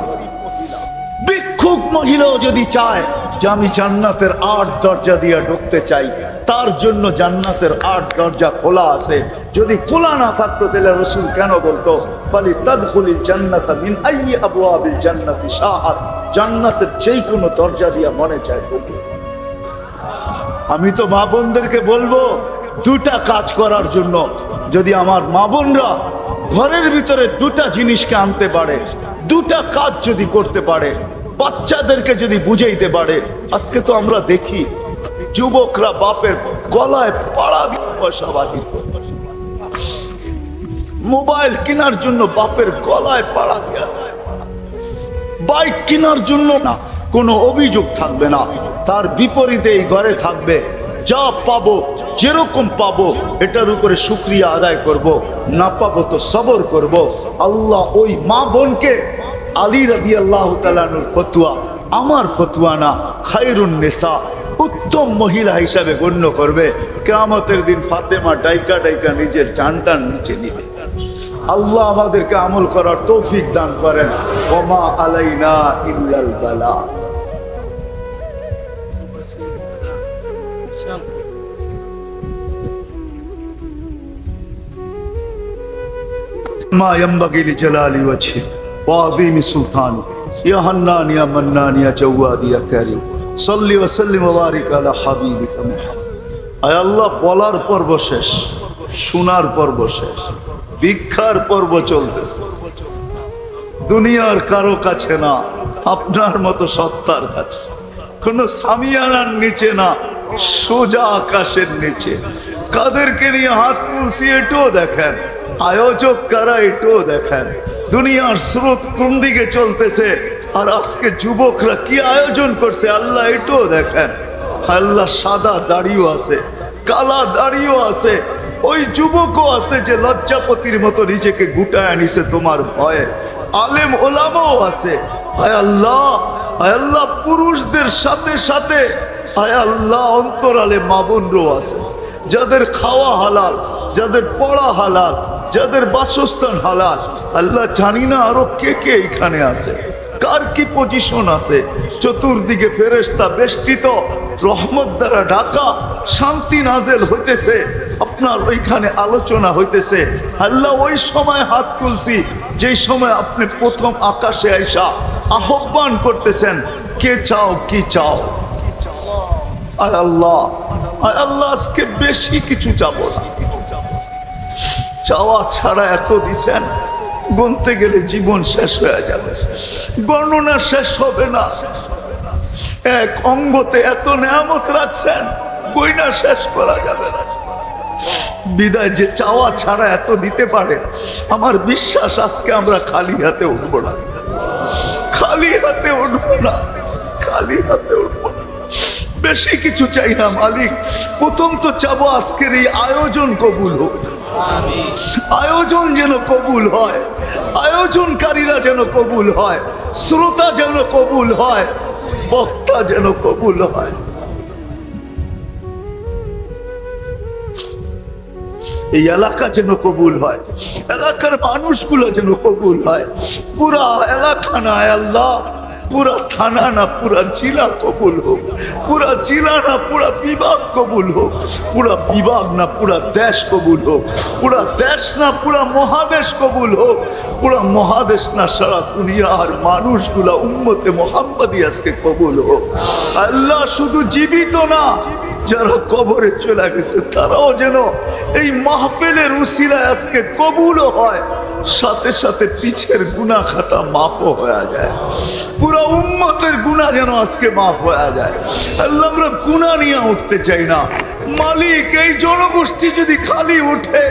ভিক্ষুক মহিলাও যদি চায় যে আমি জান্নাতের 8 দরজা দিয়ে ঢুকতে চাই, তার জন্য জান্নাতের 8 দরজা খোলা আছে। যদি খোলা না থাকতো তাহলে রাসূল কেন বলতো ফালি তাদখুলিল জান্নাতা মিন আইয়ি আবওয়াবিল জান্নাতি শাআত, জান্নাতের যেই কোনো দরজা দিয়ে মনে চায় ঢুকো। আমি তো মা বোনদেরকে বলবো 2টা কাজ করার জন্য। যদি আমার মা বোনরা ঘরের ভিতরে 2টা জিনিসকে আনতে পারে, 2টা কাজ যদি করতে পারে, বাচ্চাদেরকে যদি বুঝাইতে পারে। আজকে তো আমরা দেখি যুবকরা বাপের গলায় পাড়া দিয়ে পয়সা বাহির করে, মোবাইল কেনার জন্য বাপের গলায় পাড়া দেওয়া যায়, বাইক কেনার জন্য না, কোনো অভিযোগ থাকবে না। তার বিপরীতে এই ঘরে থাকবে যা পাবো যেরকম পাবো এটার উপরে শুকরিয়া আদায় করব, না পাবো তো সবর করব। আল্লাহ ওই মা বোনকে আলী রাদিয়াল্লাহু তাআলা আনহুর ফতোয়া আমার ফতোয়া না, খায়রুন নিসা উত্তম মহিলা হিসাবে গণ্য করবে। কিয়ামতের দিন ফাতেমা ডাইকা ডাইকা নিজের জানটার নিচে নিবে। আল্লাহ আমাদেরকে আমল করার তৌফিক দান করেন। ওমা আলাইনা ইল্লাল বালা। মা ইয়ামবাগি লিজালালি ওয়াজহি ওয়া আযীমি সুলতানি ইয়া হান্নান ইয়া মান্নান ইয়া জাওয়াদ ইয়া কারীম সাল্লি ওয়া সাল্লিম ওয়া বারিক আলা হাবিবিকা মুহাম্মদ। আয় আল্লাহ, বলার পর্ব শেষ, শোনার পর্ব শেষ, ভিক্ষার পর্ব চলতেছে। দুনিয়ার কারো কাছে না, আপনার মতো সত্তার কাছে। কোন সামিয়ানার নিচে না, সোজা আকাশের নিচে। কাদেরকে নিয়ে হাত তুলছি এটাও দেখেন, আয়োজক কারা এটাও দেখেন। দুনিয়ার স্রোত কোন দিকে চলতেছে আর আজকে যুবকরা কি আয়োজন করছে আল্লাহ এটাও দেখেন। আল্লাহ সাদা দাড়িও আছে, কালা দাড়িও আছে, ওই যুবকও আছে যে লজ্জাপতির মতো নিজেকে গুটায় নিছে তোমার ভয়ে। আলেম ওলামাও আছে। আয় আল্লাহ, আয় আল্লাহ, পুরুষদের সাথে সাথে আয় আল্লাহ অন্তরালে মা বোনরাও আছে, যাদের খাওয়া হালাল, যাদের পড়া হালাল, যাদের বাসস্থান হালাল। আল্লাহ জানি না আরো কে কে এখানে আছে, কার কি পজিশন আছে। চতুর্দিকে ফেরেশতা বেষ্টিত, রহমত দ্বারা ঢাকা, শান্তি নাজেল হইতেছে, আপনার ওইখানে আলোচনা হইতেছে। আল্লাহ ওই সময় হাত তুলছি যেই সময় আপনি প্রথম আকাশে আইসা আহ্বান করতেছেন, কে চাও কি চাও। আয় আল্লাহ, আয় আল্লাহ, আজকে বেশি কিছু চাবো না, চাওয়া ছাড়া এত দিছেন, গুনতে গেলে জীবন শেষ হয়ে যাবে, গণনা শেষ হবে না। এক অঙ্গতে এত নেয়ামত রাখছেন, গয়না শেষ করা যাবে না। বিদায় যে চাওয়া ছাড়া এত দিতে পারে, আমার বিশ্বাস আজকে আমরা খালি হাতে উঠবো না, খালি হাতে উঠবো না, খালি হাতে উঠবো না। বেশি কিছু চাই না মালিক, প্রথম তো চাবো আজকের এই আয়োজন কবুল হোক, আয়োজন যেন কবুল হয়, আয়োজনকারীরা যেন কবুল হয়, শ্রোতা যেন কবুল হয়, বক্তা যেন কবুল হয়। এই এলাকা যেন কবুল হয়, এলাকার মানুষগুলো যেন কবুল হয়। পুরা এলাকা না আল্লাহ, পুরা থানা না পুরা জেলা কবুল হোক, পুরা জেলা না পুরা বিভাগ কবুল হোক, পুরা বিভাগ না পুরা দেশ কবুল হোক, পুরা দেশ না পুরা মহাদেশ কবুল হোক, পুরা মহাদেশ না সারা দুনিয়ার মানুষগুলা উম্মতে মুহাম্মাদি আজকে কবুল হোক। আল্লাহ শুধু জীবিত না, যারা কবরে চলে গেছে তারাও যেন এই মাহফিলের উসিলায় আজকে কবুলও হয়, সাথে সাথে পিছের গুনাহ খাতা মাফও হয়ে যায়, পুরো উম্মতের গুনাহ যেন আজকে মাফ হয়ে যায়। আল্লাহ, আমরা গুনাহ নিয়ে উঠতে চাই না মালিক। এই জনগোষ্ঠী যদি খালি উঠে,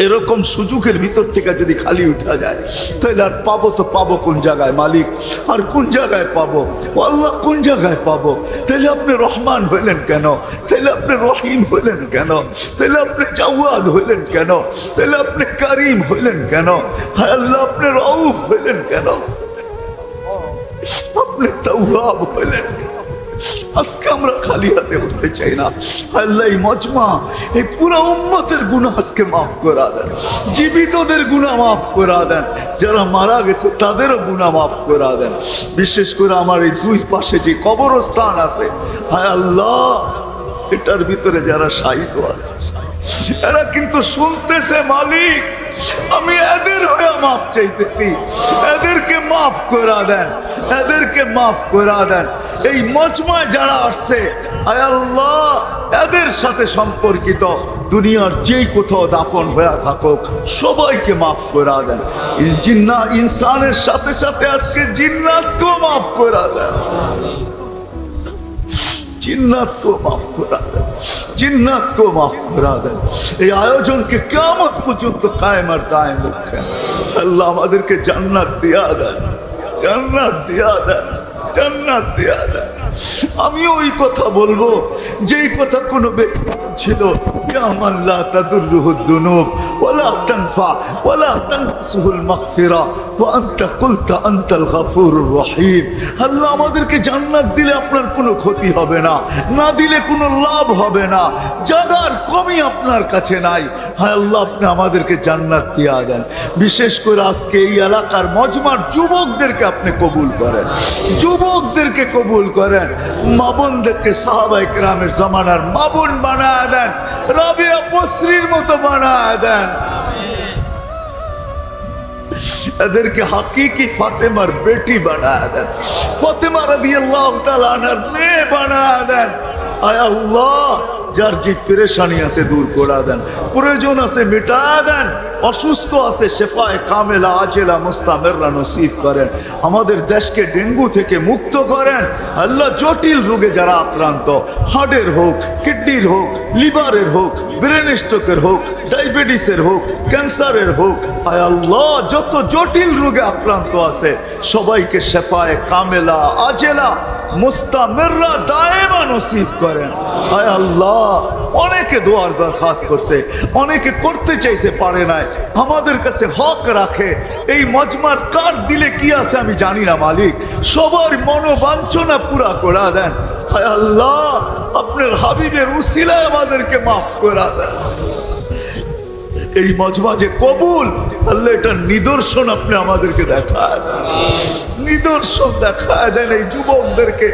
এরকম সুযোগের ভিতর থেকে যদি খালি উঠা যায়, তাহলে আর পাবো তো পাবো কোন জায়গায় মালিক, আর কোন জায়গায় পাবো আল্লাহ, কোন জায়গায় পাবো? তাহলে আপনি রহমান হইলেন কেন? তাহলে আপনি রহিম হইলেন কেন? তাহলে আপনি জাওয়াদ হইলেন কেন? তাহলে আপনি কারিম হইলেন কেন? হায় আল্লাহ, আপনি রউফ হইলেন কেন? আপনি তাওয়াব হইলেন। আজকে আমরা খালি হাতে উঠতে চাই না। আল্লাহ, এই মজমা, এই পুরো উম্মতের গুনাহ আজকে মাফ করে দেন, জীবিতদের গুনাহ মাফ করে দেন, যারা মারা গেছে তাদেরও গুনাহ মাফ করে দেন। বিশেষ করে আমার এই দুই পাশে যে কবরস্থান আছে, হায় আল্লাহ, এটার ভিতরে যারা শাহিদ আছে, এরা কিন্তু শুনতেছে মালিক, আমি এদের হয়ে মাফ চাইতেছি, এদেরকে মাফ করে দেন, এদেরকে মাফ করে দেন। এই মজমায় যারা আসছে, আয় আল্লাহ, এদের সাথে সম্পর্কিত দুনিয়ার যেই কোথাও দাফন হয়ে থাকুক, সবাইকে মাফ করে দেন। জিন্না ইনসানের সাথে সাথে আজকে জিন্নাতকেও মাফ করে দেন, জিন্নাতকেও মাফ করে দেন, জিন্নাতকেও মাফ করে দেন। এই আয়োজনকে কিয়ামত পর্যন্ত কায়েম আর দায়েম রাখেন। আল্লাহ, আমাদেরকে জান্নাত দিয়া দেন, জান্নাত দিয়া দেন, জান্নাত দিয়া দেন। আমি ওই কথা বলবো যেই কথা কোনো ব্যক্তি ছিল, ইয়া মান লা তাদুররুহু যুনুব ওয়ালা তানফা ওয়ালা তানসুহুল মাগফিরা ওয়া আনতা কুলতা আনতাল গফুরুর রহিম। আল্লাহ আমাদেরকে জান্নাত দিলে আপনার কোনো ক্ষতি হবে না, না দিলে কোনো লাভ হবে না, জাগার কমই আপনার কাছে নাই। হায় আল্লাহ, আপনি আমাদেরকে জান্নাত দিয়া দেন। বিশেষ করে আজকে এই এলাকার মজমার যুবকদেরকে আপনি কবুল করেন, যুবকদেরকে কবুল করেন। মা বোনদেরকে সাহাবায়ে কেরামের জামানার মা বোন বানায় দেন, রাবিয়া বসরির মতো বানায় দেন। এদেরকে হাকিকি ফাতেমার বেটি বানায় দেন, ফাতেমা রাদিয়াল্লাহু তাআলা আনহার মেয়ে বানায় দেন। আয় আল্লাহ, যার যে পেরেশানি আছে দূর করে দেন, প্রয়োজন আছে মিটা দেন, অসুস্থ আছে শেফায়ে কামেলা আজেলা মুস্তামিররা নসিব করেন। আমাদের দেশকে ডেঙ্গু থেকে মুক্ত করেন আল্লাহ। জটিল রোগে যারা আক্রান্ত, হার্টের হোক, কিডনির হোক, লিভারের হোক, ব্রেন স্ট্রোকের হোক, ডায়াবেটিসের হোক, ক্যান্সারের হোক, আয় আল্লাহ যত জটিল রোগে আক্রান্ত আছে সবাইকে শেফায়ে কামেলা আজেলা মুস্তামিররা দায়েমা নসিব করেন। আয় আল্লাহ, অনেকে দোয়ার দরখাস্ত করছে, অনেকে করতে চাইছে পারে নাই। আমাদের কাছে হক রাখে, এই মজমার কার দিলে কি আছে আমি জানি না মালিক, সবার মনোবাঞ্ছনা পুরা করে দেন। হায় আল্লাহ, আপনার হাবিবের উসিলায় আমাদেরকে মাফ করে দেন। এই মজমা যে কবুল, আল্লাহ এটার নিদর্শন আপনি আমাদেরকে দেখায় দেন, নিদর্শন দেখায় দেন এই যুবকদেরকে,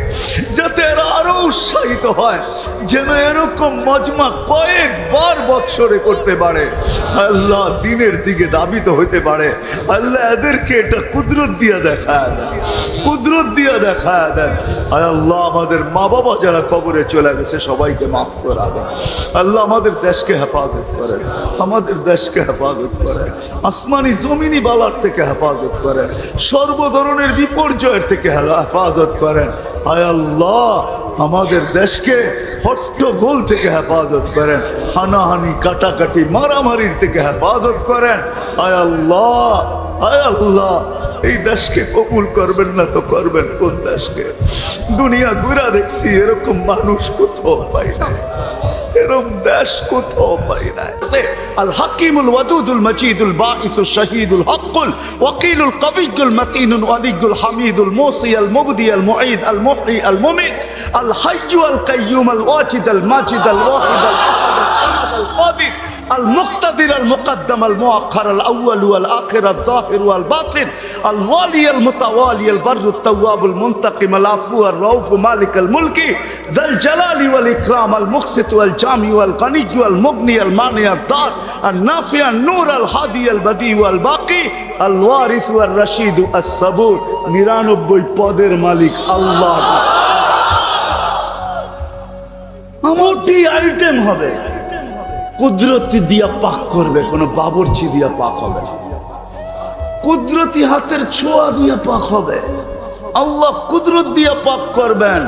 যাতে এরা আরো উৎসাহিত হয়, যেন এরকম মজমা কয়েকবার বৎসরে করতে পারে। আল্লাহ দিনের দিকে দাবিত হইতে পারে। আল্লাহ এদেরকে এটা কুদরত দিয়া দেখায় দেন, কুদরত দিয়া দেখায় দেন। আয় আল্লাহ, আমাদের মা বাবা যারা কবরে চলে গেছে সবাইকে মাফ করে দেন। আল্লাহ আমাদের দেশকে হেফাজত করেন, আমাদের দেশকে হেফাজত করেন, আসমানি জমিনি বালার থেকে হেফাজত করেন, সর্ব ধরনের বিপর্যয়ের থেকে হেফাজত করেন। আয় আল্লাহ, আমাদের দেশকে হট্টগোল থেকে হেফাজত করেন, হানাহানি কাটাকাটি মারামারির থেকে হেফাজত করেন। আয় আল্লাহ, আয় আল্লাহ, এই দেশকে কবুল করবেন না তো করবেন কোন দেশকে? দুনিয়া ঘুরা দেখছি, এরকম মানুষ কোথাও পাই না, এরকম দেশ কোথাও পাই না। আল হাকিমুল ওয়াদুদুল মাজিদুল বাঈসুল শাহীদুল হকুল ওয়াকিলুল কবিয়ুল মতিনুল ওয়ালিয়ুল হামিদুল মুসি আল মুবদি আল মুঈদ আল মুহয়ি আল মুমিত আল হাইয়্যু আল কাইয়্যুম আল ওয়াজিদ আল মাজিদ আল ওয়াহিদ আল আহাদ আল কাদির المقتدر المقدم المؤخر الأول والآخر الظاهر والباطن الوالي المتوالي البر التواب المنتقم العفو الرؤوف مالك الملك ذا الجلال والإكرام المقسط والجامع والغني والمغني المانع الضار النافع النور الهادي البديع والباقي الوارث والرشيد الصبور 99 পদের মালিক আল্লাহ। কোটি আইটেম হবে, কুদরতি দিয়া পাক করবে, কোনো বাবরচি দিয়া পাক হবে, কুদরতি হাতের ছোঁয়া দিয়া পাক হবে। আল্লাহ কুদরত দিয়া পাক করবেন।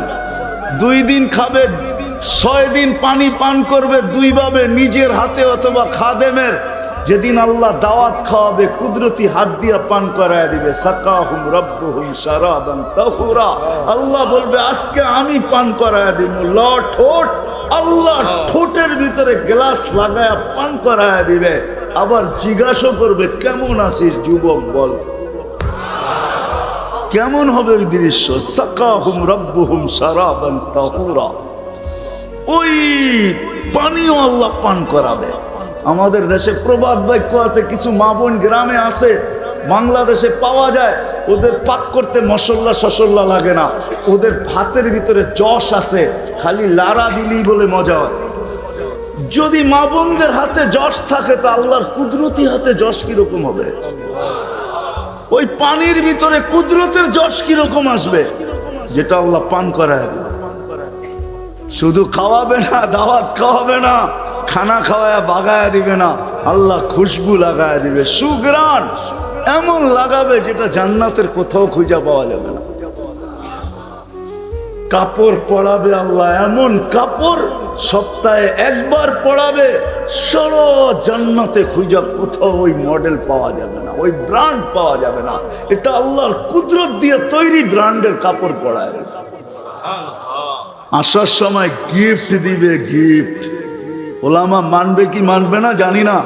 2 দিন খাবে, 6 দিন পানি পান করবে 2 ভাবে, নিজের হাতে অথবা খাদেমের। যেদিন আল্লাহ দাওয়াত খাওয়াবে কুদরতি হাত দিয়া পান করায় দিবে। সাকাহুম রাব্বুহুম শারাবান তাহুরা, আল্লাহ বলবে আজকে আমি পান করায় দিব। ঠোঁট, আল্লাহ ঠোঁটের ভিতরে গ্লাস লাগায়া পান করায় দিবে। আবার জিজ্ঞাসা করবে কেমন আছিস যুবক, বল কেমন হবে ওই দৃশ্য। সাকাহুম রাব্বুহুম শারাবান তাহুরা, ওই পানিও আল্লাহ পান করাবে। আমাদের দেশে প্রবাদ বাক্য আছে, কিছু মা বোন গ্রামে আছে, বাংলাদেশে পাওয়া যায়, ওদের পাক করতে মশলা শসল্লা লাগে না, ওদের ভাতের ভিতরে যশ আছে, খালি লাড়া দিলেই বলে মজা হয়। যদি মা বোনদের হাতে যশ থাকে তো আল্লাহর কুদরতি হাতে যশ কিরকম হবে? ওই পানির ভিতরে কুদরতের যশ কিরকম আসবে? যেটা আল্লাহ পান করায় দেবে। শুধু খাওয়াবে না, দাওয়াত খাওয়াবে না, খানা খাওয়ায়া বাগায়া দিবে না, আল্লাহ খুশবু লাগায় দিবে, সুগ্রাণ এমন লাগাবে যেটা জান্নাতের কোথাও খুঁজে পাওয়া যাবে না। কাপড় পরাবে আল্লাহ, এমন কাপড় সপ্তাহে একবার পরাবে, সারা জান্নাতে খুঁজা কোথাও ওই মডেল পাওয়া যাবে না, ওই ব্র্যান্ড পাওয়া যাবে না। এটা আল্লাহর কুদরত দিয়ে তৈরি ব্র্যান্ডের কাপড় পরায়। আসার সময় গিফট দিবে, গিফট। ওলামা মানবে কি মানবে না জানি না,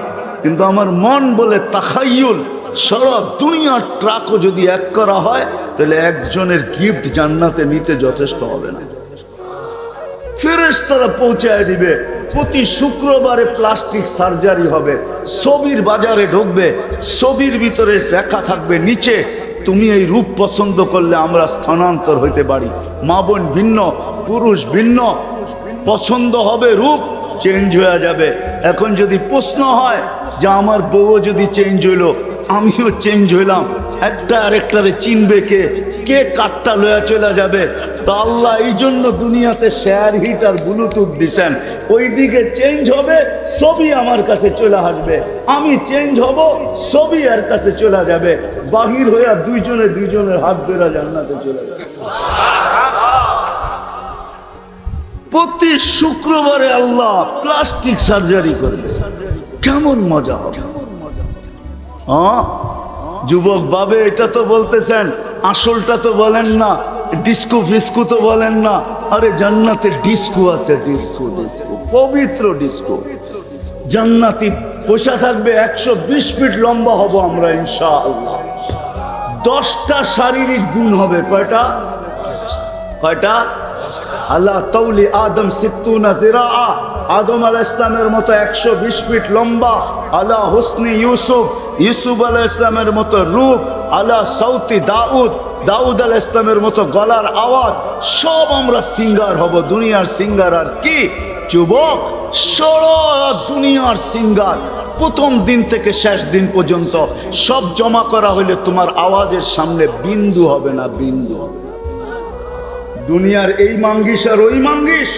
কিন্তু আমার মন বলে তাখাইয়ুল, সারা দুনিয়ার ট্রাকও যদি এক করা হয় তাহলে একজনের গিফট জান্নাতে নিতে যথেষ্ট হবে না। ফেরেশতারা পৌঁছায় দিবে। প্রতি শুক্রবারে প্লাস্টিক সার্জারি হবে, ছবির বাজারে ঢুকবে, ছবির ভিতরে লেখা থাকবে নিচে, তুমি এই রূপ পছন্দ করলে আমরা স্থানান্তর হইতে পারি। মা বোন ভিন্ন, পুরুষ ভিন্ন, পছন্দ হবে, রূপ চেঞ্জ হয়ে যাবে। এখন যদি প্রশ্ন হয় যে আমার বউ যদি চেঞ্জ হইলো, আমিও চেঞ্জ হইলাম, একটা আরেকটারে চিনবে কে? কে কাঠটা লয়া চলে যাবে? তো আল্লাহ এই জন্য দুনিয়াতে শেয়ার হিট আর ব্লুটুথ দিছেন। ওই দিকে চেঞ্জ হবে, ছবি আমার কাছে চলে আসবে, আমি চেঞ্জ হব, ছবি এর কাছে চলে যাবে, বাহির হইয়া দুইজনের হাত বেরা জান্নাতে চলে যাবে। প্রতি শুক্রবারে আল্লাহ প্লাস্টিক সার্জারি করবে, কেমন মজা হবে। যুবক বাবে এটা তো বলতেছেন, আসলটা তো বলেন না, ডিস্কো ফিস্কো তো বলেন না। আরে জান্নাতে ডিস্কো আছে, ডিস্কো, ডিস্কো, পবিত্র ডিস্কো। জান্নাতি পয়সা থাকবে, 120 ফিট লম্বা হব আমরা ইনশাআল্লাহ। 10টা শারীরিক গুণ হবে। কয়টা? আল্লাহ তৌলি আদম 60 জিরাআ, আদম আলাইহিস সালামের মতো 120 ফিট লম্বা। আলা হুসনি ইউসুফ আলাইহিস সালামের মতো রূপ। আলা সাউতি দাউদ আলাইহিস সালামের মতো গলার আওয়াজ। সব আমরা সিঙ্গার হব, দুনিয়ার সিঙ্গার। আর কি যুবক, সারা দুনিয়ার সিঙ্গার, প্রথম দিন থেকে শেষ দিন পর্যন্ত সব জমা করা হইলে তোমার আওয়াজের সামনে বিন্দু হবে না, বিন্দু। দুনিয়ার এই মাঙ্গিস আর ওই মাঙ্গিস,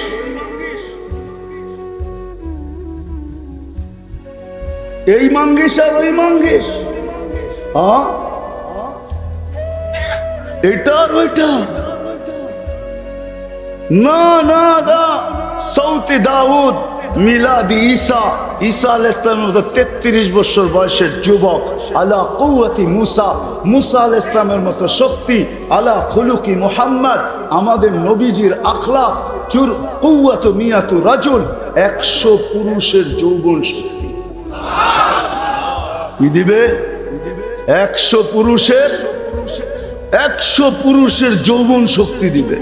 এই মাঙ্গিস আর ওই মাঙ্গিস, এটা আর ওইটা না না না। সৌতি দাউদ, মিলাদি ঈসা আলাইহিস সালামের 33 বছর বয়সের যুবক। আলা কুওয়াতি মুসা আলাইহিস সালামের মতো শক্তি। আলা খুলুকি মুহাম্মদ, আমাদের নবীজির আখলাক। কুওয়াতু মিয়াতু রাজুল, 100 পুরুষের যৌবন শক্তি। কি দিবে? 100 পুরুষের যৌবন শক্তি দিবে।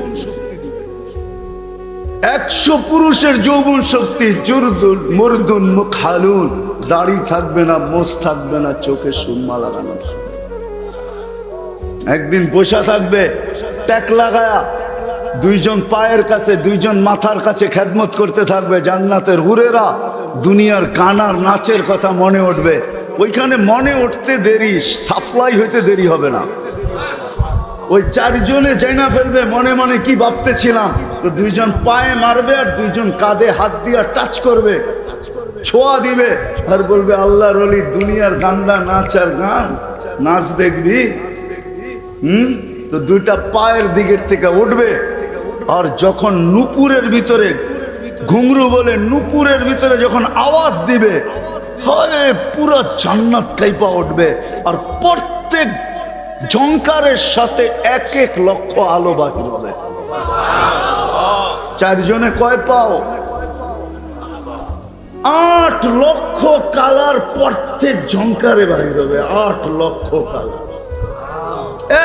100 পুরুষের যৌবন শক্তি। জুরদুল মুরদুন মুখালুন, দাড়ি থাকবে না, মোছ থাকবে না, চোখে সুরমা লাগানো। একদিন বসা থাকবে ট্যাক লাগায়া, দুইজন পায়ের কাছে, দুইজন মাথার কাছে খেদমত করতে থাকবে। জান্নাতের হুরেরা, দুনিয়ার গান আর নাচের কথা মনে উঠবে। ওইখানে মনে উঠতে দেরি, সাপ্লাই হইতে দেরি হবে না। ওই 4 জনে জানা ফেলবে মনে মনে কি ভাবতেছিলাম। তো 2 জন পায়ে মারবে আর 2 জন কাঁধে হাত দিয়ে টাচ করবে, ছোঁয়া দিবে, আর বলবে আল্লাহর ওলি, দুনিয়ার গান্দা নাচ আর গান নাচ দেখবি? তো 2টা পায়ের দিকের থেকে উঠবে। আর যখন নুপুরের ভিতরে, ঘুংরু বলে, নুপুরের ভিতরে যখন আওয়াজ দিবে, হয় পুরো জান্নাত কাইপা উঠবে। আর প্রত্যেক ঝংকারের সাথে 1 লক্ষ আলো বাহির হবে। 4 জনে কয় পাও? 8 লক্ষ কালার প্রত্যেক ঝংকারে বাহির হবে। 8 লক্ষ কালার,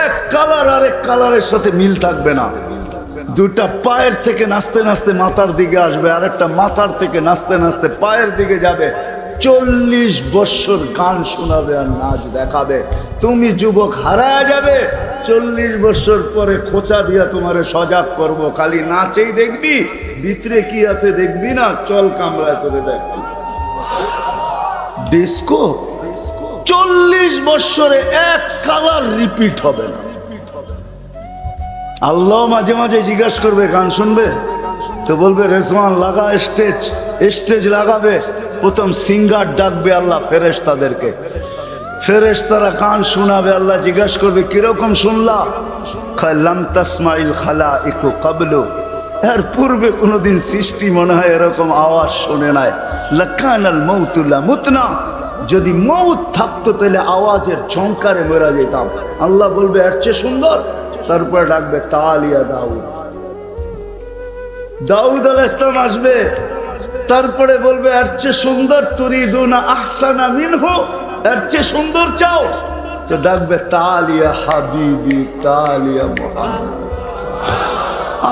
এক কালার আরেক কালারের সাথে মিল থাকবে না। 2টা পায়ের থেকে নাচতে নাচতে মাথার দিকে আসবে, আরেকটা মাথার থেকে নাচতে নাচতে পায়ের দিকে যাবে। 40 বছর গান শোনাবে আর নাচ দেখাবে। তুমি যুবক হারায় যাবে। 40 বছর পরে খোঁচা দিয়া তোমারে সজাগ করব, খালি নাচেই দেখবি, ভিতরে কি আছে দেখবি না। চল কামরায় করে দেখবি ডিস্কো। 40 বছরে এক কালার রিপিট হবে না। আল্লাহ মাঝে মাঝে জিজ্ঞাসা করবে, গান শুনবে? তো বলবে রেজওয়ান লাগা স্টেজ লাগাবে। প্রথম সিঙ্গার ডাকবে আল্লাহ ফেরেশতাদেরকে, ফেরেশতারা কান শোনাবে, আল্লাহ জিজ্ঞাসা করবে কিরকম শুনলা? কয় লাম তাসমাইল খালাইকু ক্বাবলু, এর পূর্বে কোনোদিন সৃষ্টি মনে হয় এরকম আওয়াজ শুনে নাই। লাকানাল মাউতু লামুতনা, যদি মৌত থাকতো তাহলে আওয়াজের ঝংকারে মরা যেতাম। আল্লাহ বলবে এর চেয়ে সুন্দর। তারপরে ডাকবে তালিয়া দাউদ, দাউদ আলাইহিস সালাম আসবে। তারপরে বলবে এর চেয়ে সুন্দর, তুরিদুনা আহসানা মিনহু, এর চেয়ে সুন্দর চাও? তো ডাকবে তালিয়া হাবিবি, তালিয়া মুহাম্মদ,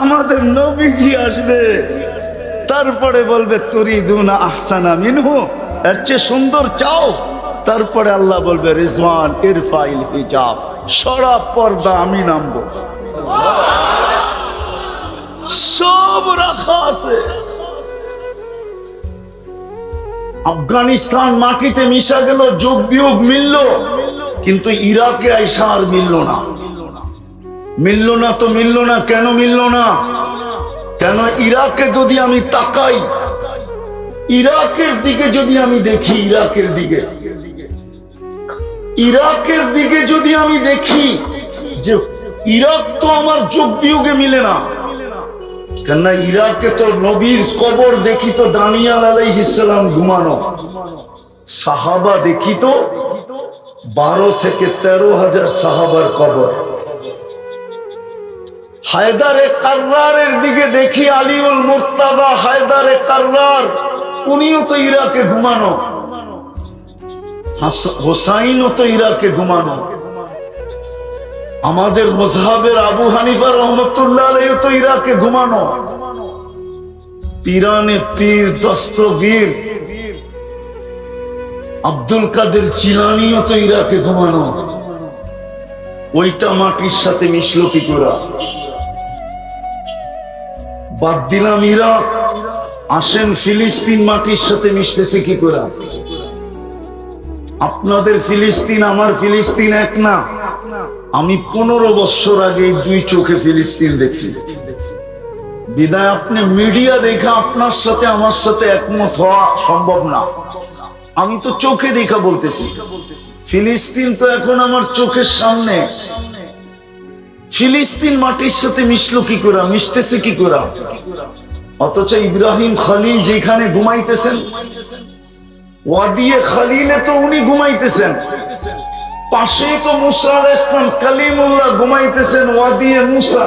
আমাদের নবীজি আসবে। তারপরে বলবে তুরিদুনা আহসানা মিনহু, এর চেয়ে সুন্দর চাও? তারপরে আল্লাহ বলবে রিজওয়ান ইরফাইল হিজাব, সরা পর্দা আমি নামবো। সব রাখা আছে। আফগানিস্তান মাটিতে মিশা গেল, যুগ বিয়োগ মিলল, কিন্তু ইরাকে আইসা আর মিলল না। মিলল না তো মিলল না, কেন মিলল না? কেন? ইরাকে যদি আমি তাকাই, ইরাকের দিকে যদি আমি দেখি, ইরাকের দিকে যদি আমি দেখি যে ইরাক তো আমার যুগ বিয়োগে মিলে না। কেন? ইরাকে তো নবীর কবর দেখি তো দানিয়াল আলাইহিস সালাম ঘুমানো, সাহাবা দেখি তো 12 থেকে 13,000 সাহাবার কবর। হায়দারে কাররারের দিকে দেখি, আলিউল মুর্তাদা হায়দারে কাররার, উনিও তো ইরাকে ঘুমানো, হোসাইনও তো ইরাকে ঘুমানো। আমাদের মযহাবের আবু হানিফা রহমতুল্লাহ আলাইহি তো ইরাকে ঘুমানো। পীরানে পীর দস্তগীর আব্দুল কাদের জিলানীও তো ইরাকে ঘুমানো। ওইটা মাটির সাথে মিশলো কি করে? বাদ দিলাম ইরাক, আসেন ফিলিস্তিন মাটির সাথে মিশতেছে কি করে? আপনাদের ফিলিস্তিন আমার ফিলিস্তিন এক না। আমি 15 বছর আগে 2 চোখে ফিলিস্তিন দেখছি। বিদায় আপনি মিডিয়া দেখা আপনার সাথে আমার সাথে একমত হওয়া সম্ভব না। আমি তো চোখে দেখা বলতেছি। ফিলিস্তিন তো এখন আমার চোখের সামনে। ফিলিস্তিন মাটির সাথে মিশলো কি করে, মিশতেছে কি করে? অথচ ইব্রাহিম খলিল যেখানে ঘুমাইতেছেন, ওয়াদিয়ে খলিলে তো উনি ঘুমাইতেছেন, পাশে তো মুসা আলাইহিস সালাম কালিমুল্লাহ ঘুমাইতেছেন ওয়াদিয়ে মুসা।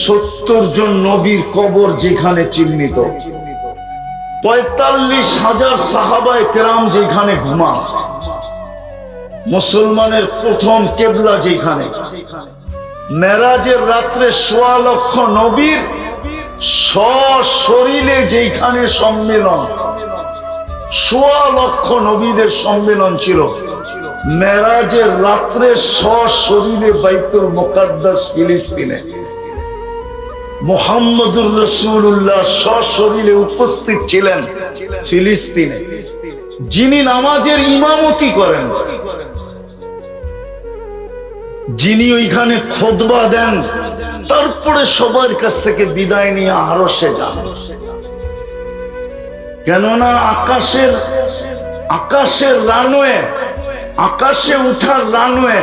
70 জন নবীর কবর যেখানে চিহ্নিত, 45,000 সাহাবায়ে কেরাম যেখানে ঘুমান, মুসলমানের প্রথম কেবলা যেখানে, মেরাজের রাত্রে 1.25 লক্ষ নবীর সশরীরে যেখানে সম্মেলন, 1.25 লক্ষ নবীদের সম্মেলন ছিল। মেরাজের রাত্রে সশরীরে বাইতুল মুকাদ্দাস ফিলিস্তিনে মুহাম্মদুর রাসূলুল্লাহ সশরীরে উপস্থিত ছিলেন ফিলিস্তিনে। যিনি নামাজের ইমামতি করেন, যিনি ওইখানে খুতবা দেন, তারপরে সবার কাছ থেকে বিদায় নিয়ে আরশে যান। কেননা আকাশের রানওয়ে, আকাশে উঠার রানওয়ে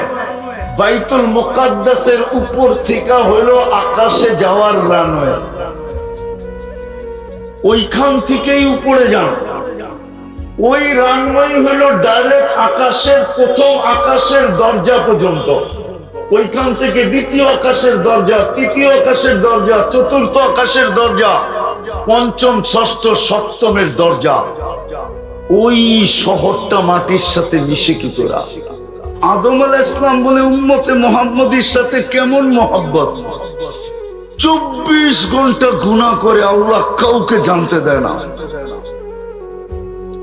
বাইতুল মুকাদ্দাসের উপর থেকে হলো আকাশে যাওয়ার রানওয়ে। ওইখান থেকেই উপরে যান। ওই রানওয়ে হলো ডাইরেক্ট আকাশের প্রথম আকাশের দরজা পর্যন্ত। ওইখান থেকে দ্বিতীয় আকাশের দরজা, তৃতীয় আকাশের দরজা, চতুর্থ আকাশের দরজা, পঞ্চম, ষষ্ঠ, সপ্তমের দরজা। ওই শহরটা মাটির সাথে মিশে কি তোরা? আদম আলাইহিস সালাম বলে উম্মতে মুহাম্মদীর সাথে কেমন মহব্বত। 24 ঘন্টা গুনাহ করে আল্লাহ কাউকে জানতে দেয় না।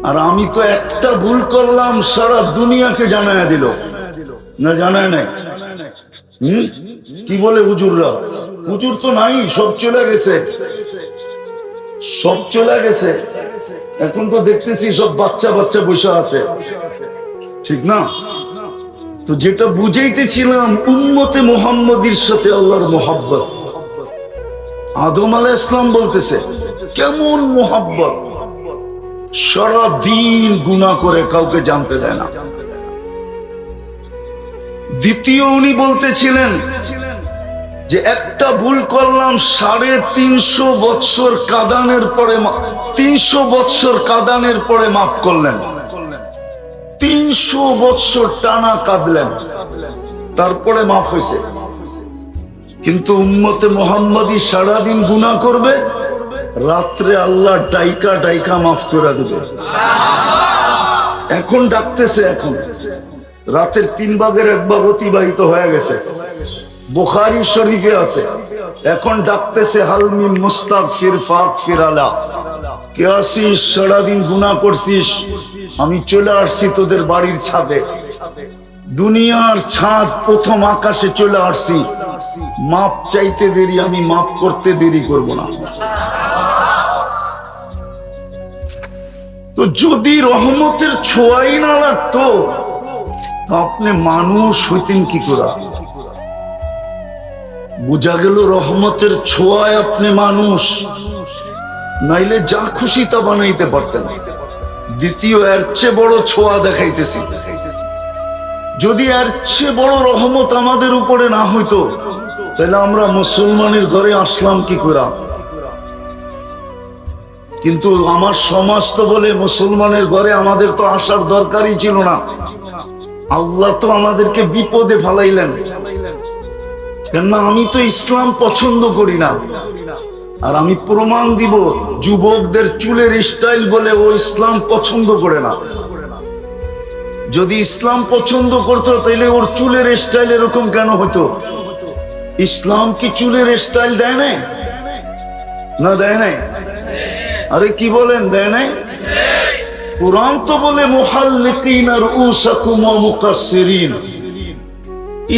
আর আমি তো একটা ভুল করলাম, সারা দুনিয়াকে জানায় দিল না, জানায় নাই। কি বলে হুজুররা? হুজুর তো নাই, সব চলে গেছে, সব চলে গেছে। এখন তো দেখতেছি সব বাচ্চা বাচ্চা বসে আছে, ঠিক না? তো যেটা বুঝাইতেছিলাম, উম্মতে মুহাম্মদীর সাথে আল্লাহর মোহাব্বত। আদম আলাইহিস সালাম বলতেছে কেমন মোহাব্বত, সারা দিন গুনাহ করে কাউকে জানতে দেয় না। দ্বিতীয় উনি বলতেছিলেন যে একটা ভুল করলাম, 350 বৎসর কাঁদানের পরে 300 বৎসর কাঁদানের পরে মাফ করলেন। 300 বৎসর টানা কাঁদলেন, তারপরে মাফ হয়েছে। কিন্তু উম্মতে মুহাম্মাদি সারাদিন গুনাহ করবে, রাত্রে আল্লাহ ডাইকা ডাইকা মাফ করে দেবে। এখন ডাকতেছে, এখন রাতের 3 ভাগের 1 ভাগ অতিবাহিত হয়ে গেছে, বুখারী শরীফে আছে। এখন ডাকতেছে হালমি মুস্তাগফির ফাগফির আলা, কে আসিস? সারাদিন গুনাহ করছিস, আমি চলে আসছি তোদের বাড়ির ছাদে, দুনিয়ার ছাদ, প্রথম আকাশে চলে আসছি। মাপ চাইতে দেরি, আমি মাপ করতে দেরি করব না। তো যদি রহমতের ছোঁয়াই না লাগতো, আপনি মানুষ হইতেন কি করে? বুঝা গেল রহমতের ছোঁয়ায় আপনি মানুষ, নাইলে যা খুশি তা বানাইতে পারতেন। দ্বিতীয়, এর চেয়ে বড় ছোঁয়া দেখাইতেছি। যদি এর চেয়ে বড় রহমত আমাদের উপরে না হইতো, তাহলে আমরা মুসলমানের ঘরে আসলাম কি করে? কিন্তু আমার সমাজ তো বলে মুসলমানের ঘরে আমাদের তো আসার দরকারই ছিল না। আল্লাহ তো আমাদেরকে বিপদে ফেলাইলেন, কেননা আমি তো ইসলাম পছন্দ করি না। আর আমি প্রমাণ দিব, যুবকদের চুলের স্টাইল বলে ও ইসলাম পছন্দ করে না। যদি ইসলাম পছন্দ করতো তাইলে ওর চুলের স্টাইল এরকম কেন হতো? ইসলাম কি চুলের স্টাইল দেয় নাই? না দেয় নাই? আরে কি বলেন, দেয় নাই? কুরআন তো বলে মুহাল্লিকিনা রুউসাকুম ওয়া মুকাসসিরিন।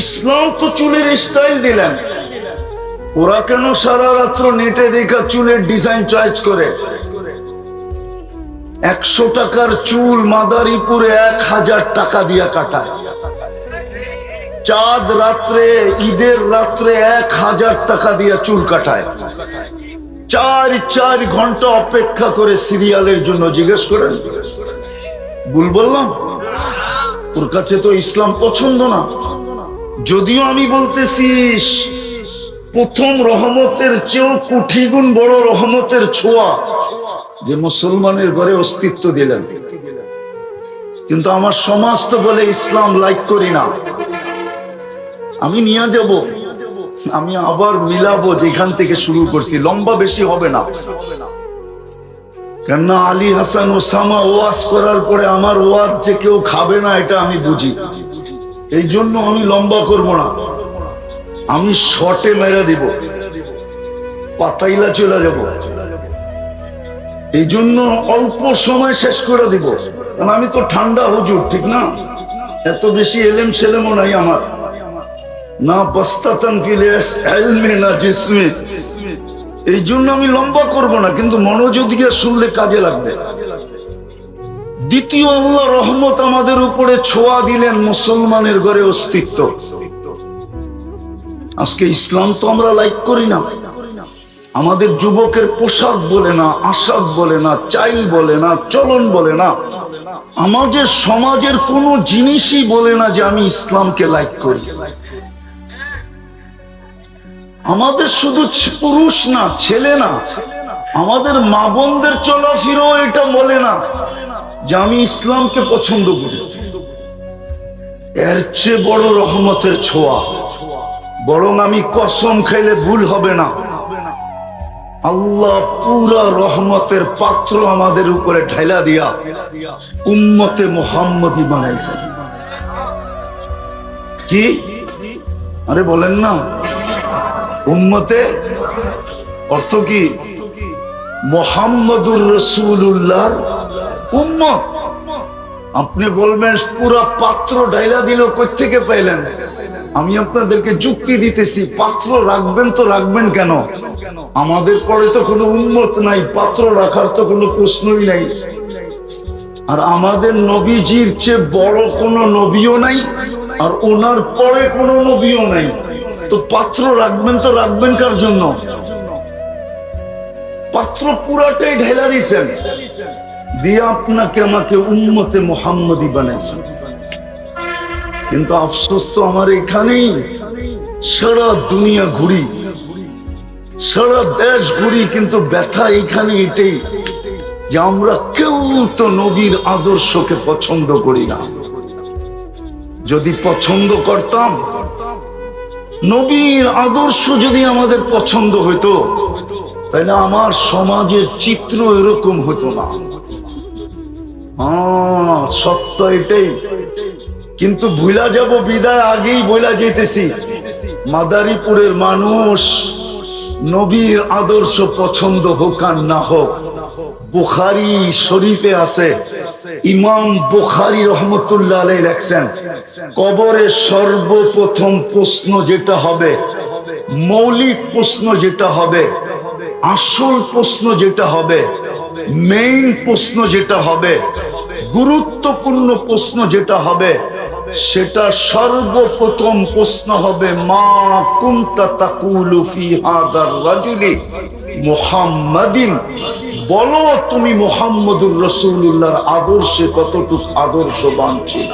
ইসলাম তো চুলের স্টাইল দিলেন। ওরা কেন সারা রাত্র নেটে দেখা চুলের ডিজাইন চয়েস করে? 100 টাকার চুল মাদারীপুরে 1000 টাকা দিয়া কাটায়। চাঁদ রাত্রে, ঈদের রাত্রে 1000 টাকা দিয়া চুল কাটায়। 4 ঘন্টা অপেক্ষা করে সিরিয়ালের জন্য। জিজ্ঞেস করেন, ভুল বললাম? ওর কাছে তো ইসলাম পছন্দ না। যদিও আমি বলতেছি প্রথম রহমতের চেয়েও কোটি গুণ বড় রহমতের ছোঁয়া যে মুসলমানের ঘরে অস্তিত্ব দিলেন। কিন্তু আমার সমাজ তো বলে ইসলাম লাইক করি না। আমি নিয়ে যাব, আমি আবার মিলাবো যেখান থেকে শুরু করছি, লম্বা বেশি হবে না। কেননা আলী হাসান ওসামা ওয়াজ করার পরে আমার ওয়াজ যে কেউ খাবে না এটা আমি বুঝি। এই জন্য আমি লম্বা করব না, আমি শর্টে মেরে দিব, পাতাইলা চলে যাব। এই জন্য অল্প সময় শেষ করে দিব, কারণ আমি তো ঠান্ডা হুজুর, ঠিক না? এত বেশি এলেম সেলেমও নাই আমার, না বস্তাতান ফিলে ইলমে না জিসমে। এই জন্য আমি লম্বা করব না, কিন্তু মনোযোগ দিয়ে শুনলে কাজে লাগবে। দ্বিতীয়, আল্লাহ রহমত আমাদের উপরে ছোঁয়া দিলেন, মুসলমানের ঘরে অস্তিত্ব। আজকে ইসলাম তো আমরা লাইক করি না। আমাদের যুবকের পোশাক বলে না, আশাক বলে না, চাই বলে না, চলন বলে না, আমাদের সমাজের কোনো জিনিসই বলে না যে আমি ইসলামকে লাইক করি। আমাদের শুধু পুরুষ না, ছেলে না, আমাদের মা বোনদের চলাফেরাও এটা বলে না যে আমি ইসলামকে পছন্দ করি। এর চেয়ে বড় রহমতের ছোঁয়া। বরং আমি কসম খাইলে ভুল হবে না, আল্লাহ পুরা রহমতের পাত্র আমাদের উপরে ঢাইলা দিয়া উম্মতে মুহাম্মদী বানাইছেন। কি? আরে বলেন না, উম্মতে অর্থ কি? মুহাম্মদুর রাসূলুল্লাহর উম্মত। আপনি বলবেন পুরা পাত্র ঢাইলা দিল, কই থেকে পাইলেন? আমি আপনাদেরকে যুক্তি দিতেছি, পাত্র রাখবেন তো রাখবেন কেন? আমাদের পরে তো কোনো উম্মত নাই, পাত্র রাখার তো কোনো প্রশ্নই নাই। আর আমাদের নবীজির চেয়ে বড় কোনো নবীও নাই, আর ওনার পরে কোনো নবীও নাই। তো পাত্র রাখবেন তো রাখবেন কার জন্য? পাত্র পুরাটাই ঢেলা দিয়েছেন, দিয়ে আপনাকে আমাকে উম্মতে মুহাম্মদী বানাইছেন। কিন্তু আফসোস তো আমার এখানেই। সারা দুনিয়া ঘুরি, সারা দেশ ঘুরি, কিন্তু ব্যথা এখানে এটাই যে আমরা কেউ তো নবীর আদর্শকে পছন্দ করি না। যদি পছন্দ করতাম, নবীর আদর্শ যদি আমাদের পছন্দ হইতো, তাহলে আমার সমাজের চিত্র এরকম হতো না। সত্য এটাই। কিন্তু ভুলা যাব বিদায় আগেই বইলা যেতেছি, মাদারীপুরের মানুষ নবীর আদর্শ পছন্দ হোক আর না হোক, বুখারী শরীফে আছে, ইমাম বুখারী রহমতুল্লাহ আলাইহি লেখছেন, কবরে সর্বপ্রথম প্রশ্ন যেটা হবে, মৌলিক প্রশ্ন যেটা হবে, আসল প্রশ্ন যেটা হবে, মেইন প্রশ্ন যেটা হবে, গুরুত্বপূর্ণ প্রশ্ন যেটা হবে, সেটা সর্বপ্রথম প্রশ্ন হবে, মা কুনতা তাকুলু ফি হাদার রাজুলি মুহাম্মাদিন, বলো তুমি মুহাম্মদুর রাসূলুল্লাহর আদর্শে কতটুকু আদর্শবান ছিল।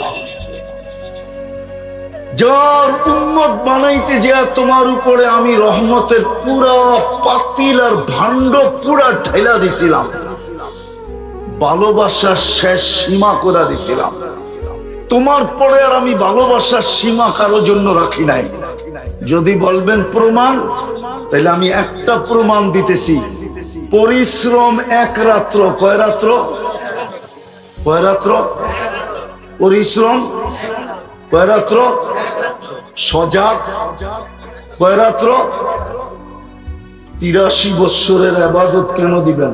যার উম্মত বানাইতে যে তোমার উপরে আমি রহমতের পুরা পাতিল আর ভাণ্ড পুরা ঢেলা দিছিলাম, ভালোবাসার শেষ সীমা করে দিছিলাম, তোমার পরে আর আমি ভালোবাসার সীমা কারোর জন্য রাখি নাই। যদি বলবেন প্রমাণ, তাহলে আমি একটা প্রমাণ দিতেছি। পরিশ্রম এক রাত্র, কয় রাত্র? কয় রাত্র পরিশ্রম? কয় রাত্র? সজাগ কয় রাত্র? 83 বৎসরের ইবাদত কেন দিবেন?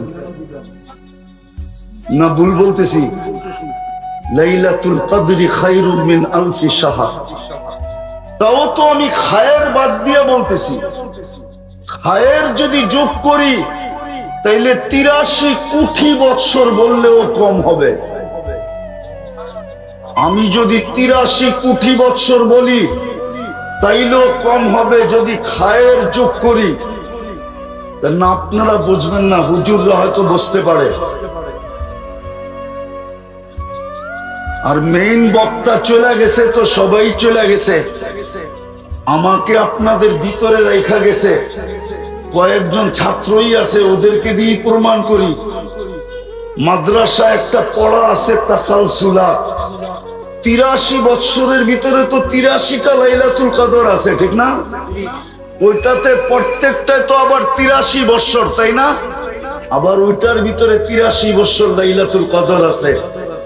না ভুল বলতেছি? লাইলাতুল কদরি খায়রুম মিন আলফি শাহর। তাও তো আমি খায়ের বাদ দিয়ে বলতেছি। খায়ের যদি যোগ করি, তাইলে 83 কোটি বৎসর বললেও কম হবে। আমি যদি 83 কোটি বৎসর বলি, তাইলেও কম হবে যদি খায়ের যোগ করি। না আপনারা বুঝবেন না, হুজুররা হয়তো বুঝতে পারে। আর মেইন বক্তা চলে গেছে তো সবাই চলে গেছে, আমাকে আপনাদের ভিতরে রেখা গেছে। কয়েকজন ছাত্রই আছে, ওদেরকে দিয়ে প্রমাণ করি। মাদ্রাসা একটা পড়া আছে তাসালসুলা, 83 বৎসরের ভিতরে তো 83টা লাইলাতুল কদর আছে, ঠিক না? ওইটাতে প্রত্যেকটায় তো আবার 83 বৎসর, তাই না? আবার ওইটার ভিতরে 83 বৎসর লাইলাতুল কদর আছে,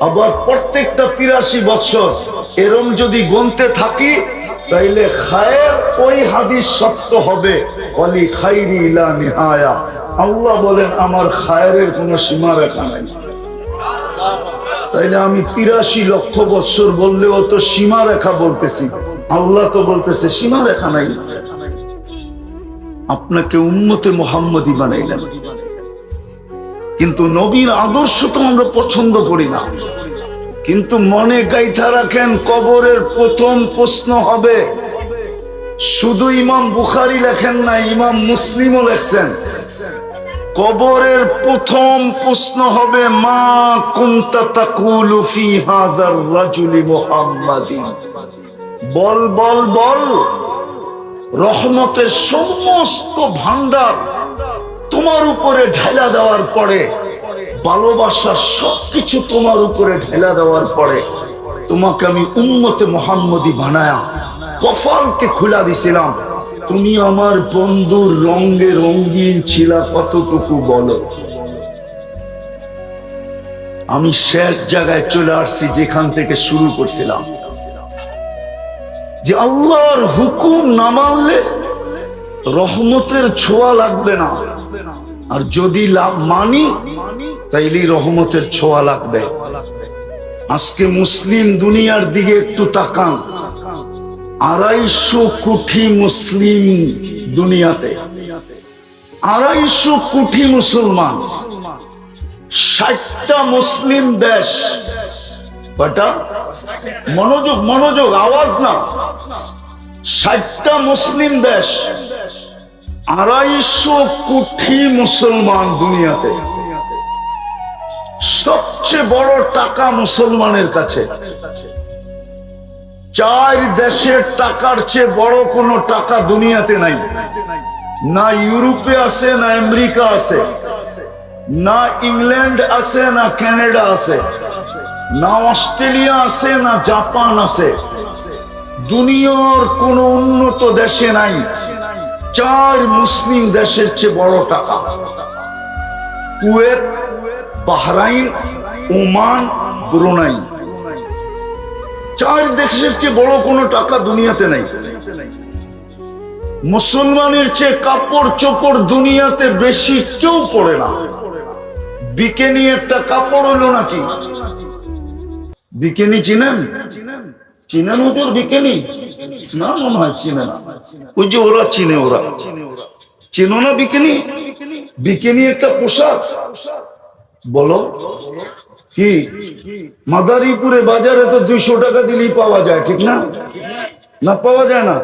আবার প্রত্যেকটা 83 বৎসর। এরম যদি গুনতে থাকি, তাইলে খায়ের ওই হাদিস সত্য হবে, ওয়ালি খাইরি ইলা নিহায়া। আল্লাহ বলেন আমার খায়েরের কোনো সীমা রেখা নাই। তাইলে আমি 83 লক্ষ বৎসর বললেও তো সীমা রেখা বলতেছি, আল্লাহ তো বলতেছে সীমা রেখা নাই। আপনাকে উম্মতে মুহাম্মদী বানাইলেন, কিন্তু নবীর আদর্শ তো আমরা পছন্দ করি না। কিন্তু মনে গাইথা রাখেন, কবরের প্রথম প্রশ্ন হবে, শুধু ইমাম বুখারী লেখেন না, ইমাম মুসলিমও লেখছেন, কবরের প্রথম প্রশ্ন হবে, মা কুনতা তাকুলু ফি হাযার রাজুলি মুহাম্মাদিন। বল বল বল, রহমতের সমস্ত ভান্ডার তোমার উপরে ঢেলা দেওয়ার পরে, ভালোবাসার সবকিছু তোমার উপরে ঢেলা দেওয়ার পরে, তোমাকে আমি উম্মতে মুহাম্মদী বানায়া কপালকে খুলা দিছিলাম। তুমি আমার বন্ধুর রঙে রঙিন ছিলা কতটুকু বলো। আমি শেষ জায়গায় চলে আসছি যেখান থেকে শুরু করছিলাম, যে আল্লাহর হুকুম না মানলে রহমতের ছোঁয়া লাগবে না, আর যদি মানি তাইলে রহমতের ছোঁয়া লাগবে। আজকে মুসলিম দুনিয়ার দিকে একটু তাকান, 250 কোটি মুসলিম দুনিয়াতে, 250 কোটি মুসলমান, 60টা মুসলিম দেশ। কয়টা? মনোযোগ মনোযোগ, আওয়াজ না। 60টা মুসলিম দেশ, 250 কোটি মুসলমান দুনিয়াতে। সবচেয়ে বড় টাকা মুসলমানের কাছে। চার দেশের টাকার চেয়ে বড় কোনো টাকা দুনিয়াতে নাই। না ইউরোপে আছে, না আমেরিকা আছে, না ইংল্যান্ড আছে, না কানাডা আছে, না অস্ট্রেলিয়া আছে, না জাপান আছে। দুনিয়ার কোন উন্নত দেশে নাই চার মুসলিম দেশের চেয়ে বড় টাকা। কুয়েত, বাহরাইন, ওমান, ব্রুনাই, চার দেশের চেয়ে বড় কোনো টাকা দুনিয়াতে নাই। মুসলমানের চেয়ে কাপড় চোপড় দুনিয়াতে বেশি কেউ পড়ে না। বিকেনি একটা কাপড় হলো নাকি? বিকেনি চিনেন? চিনেন হুজুর বিকেনি? না মনে হয় চিনে না। ওই যে ওরা চিনে, ওরা চিনো না বিকেনি? বিকেনি একটা পোশাক। বলো কি? মাদারীপুরে বাজারে তো 200 টাকা দিলেই পাওয়া যায়, ঠিক না? না পাওয়া যায় না?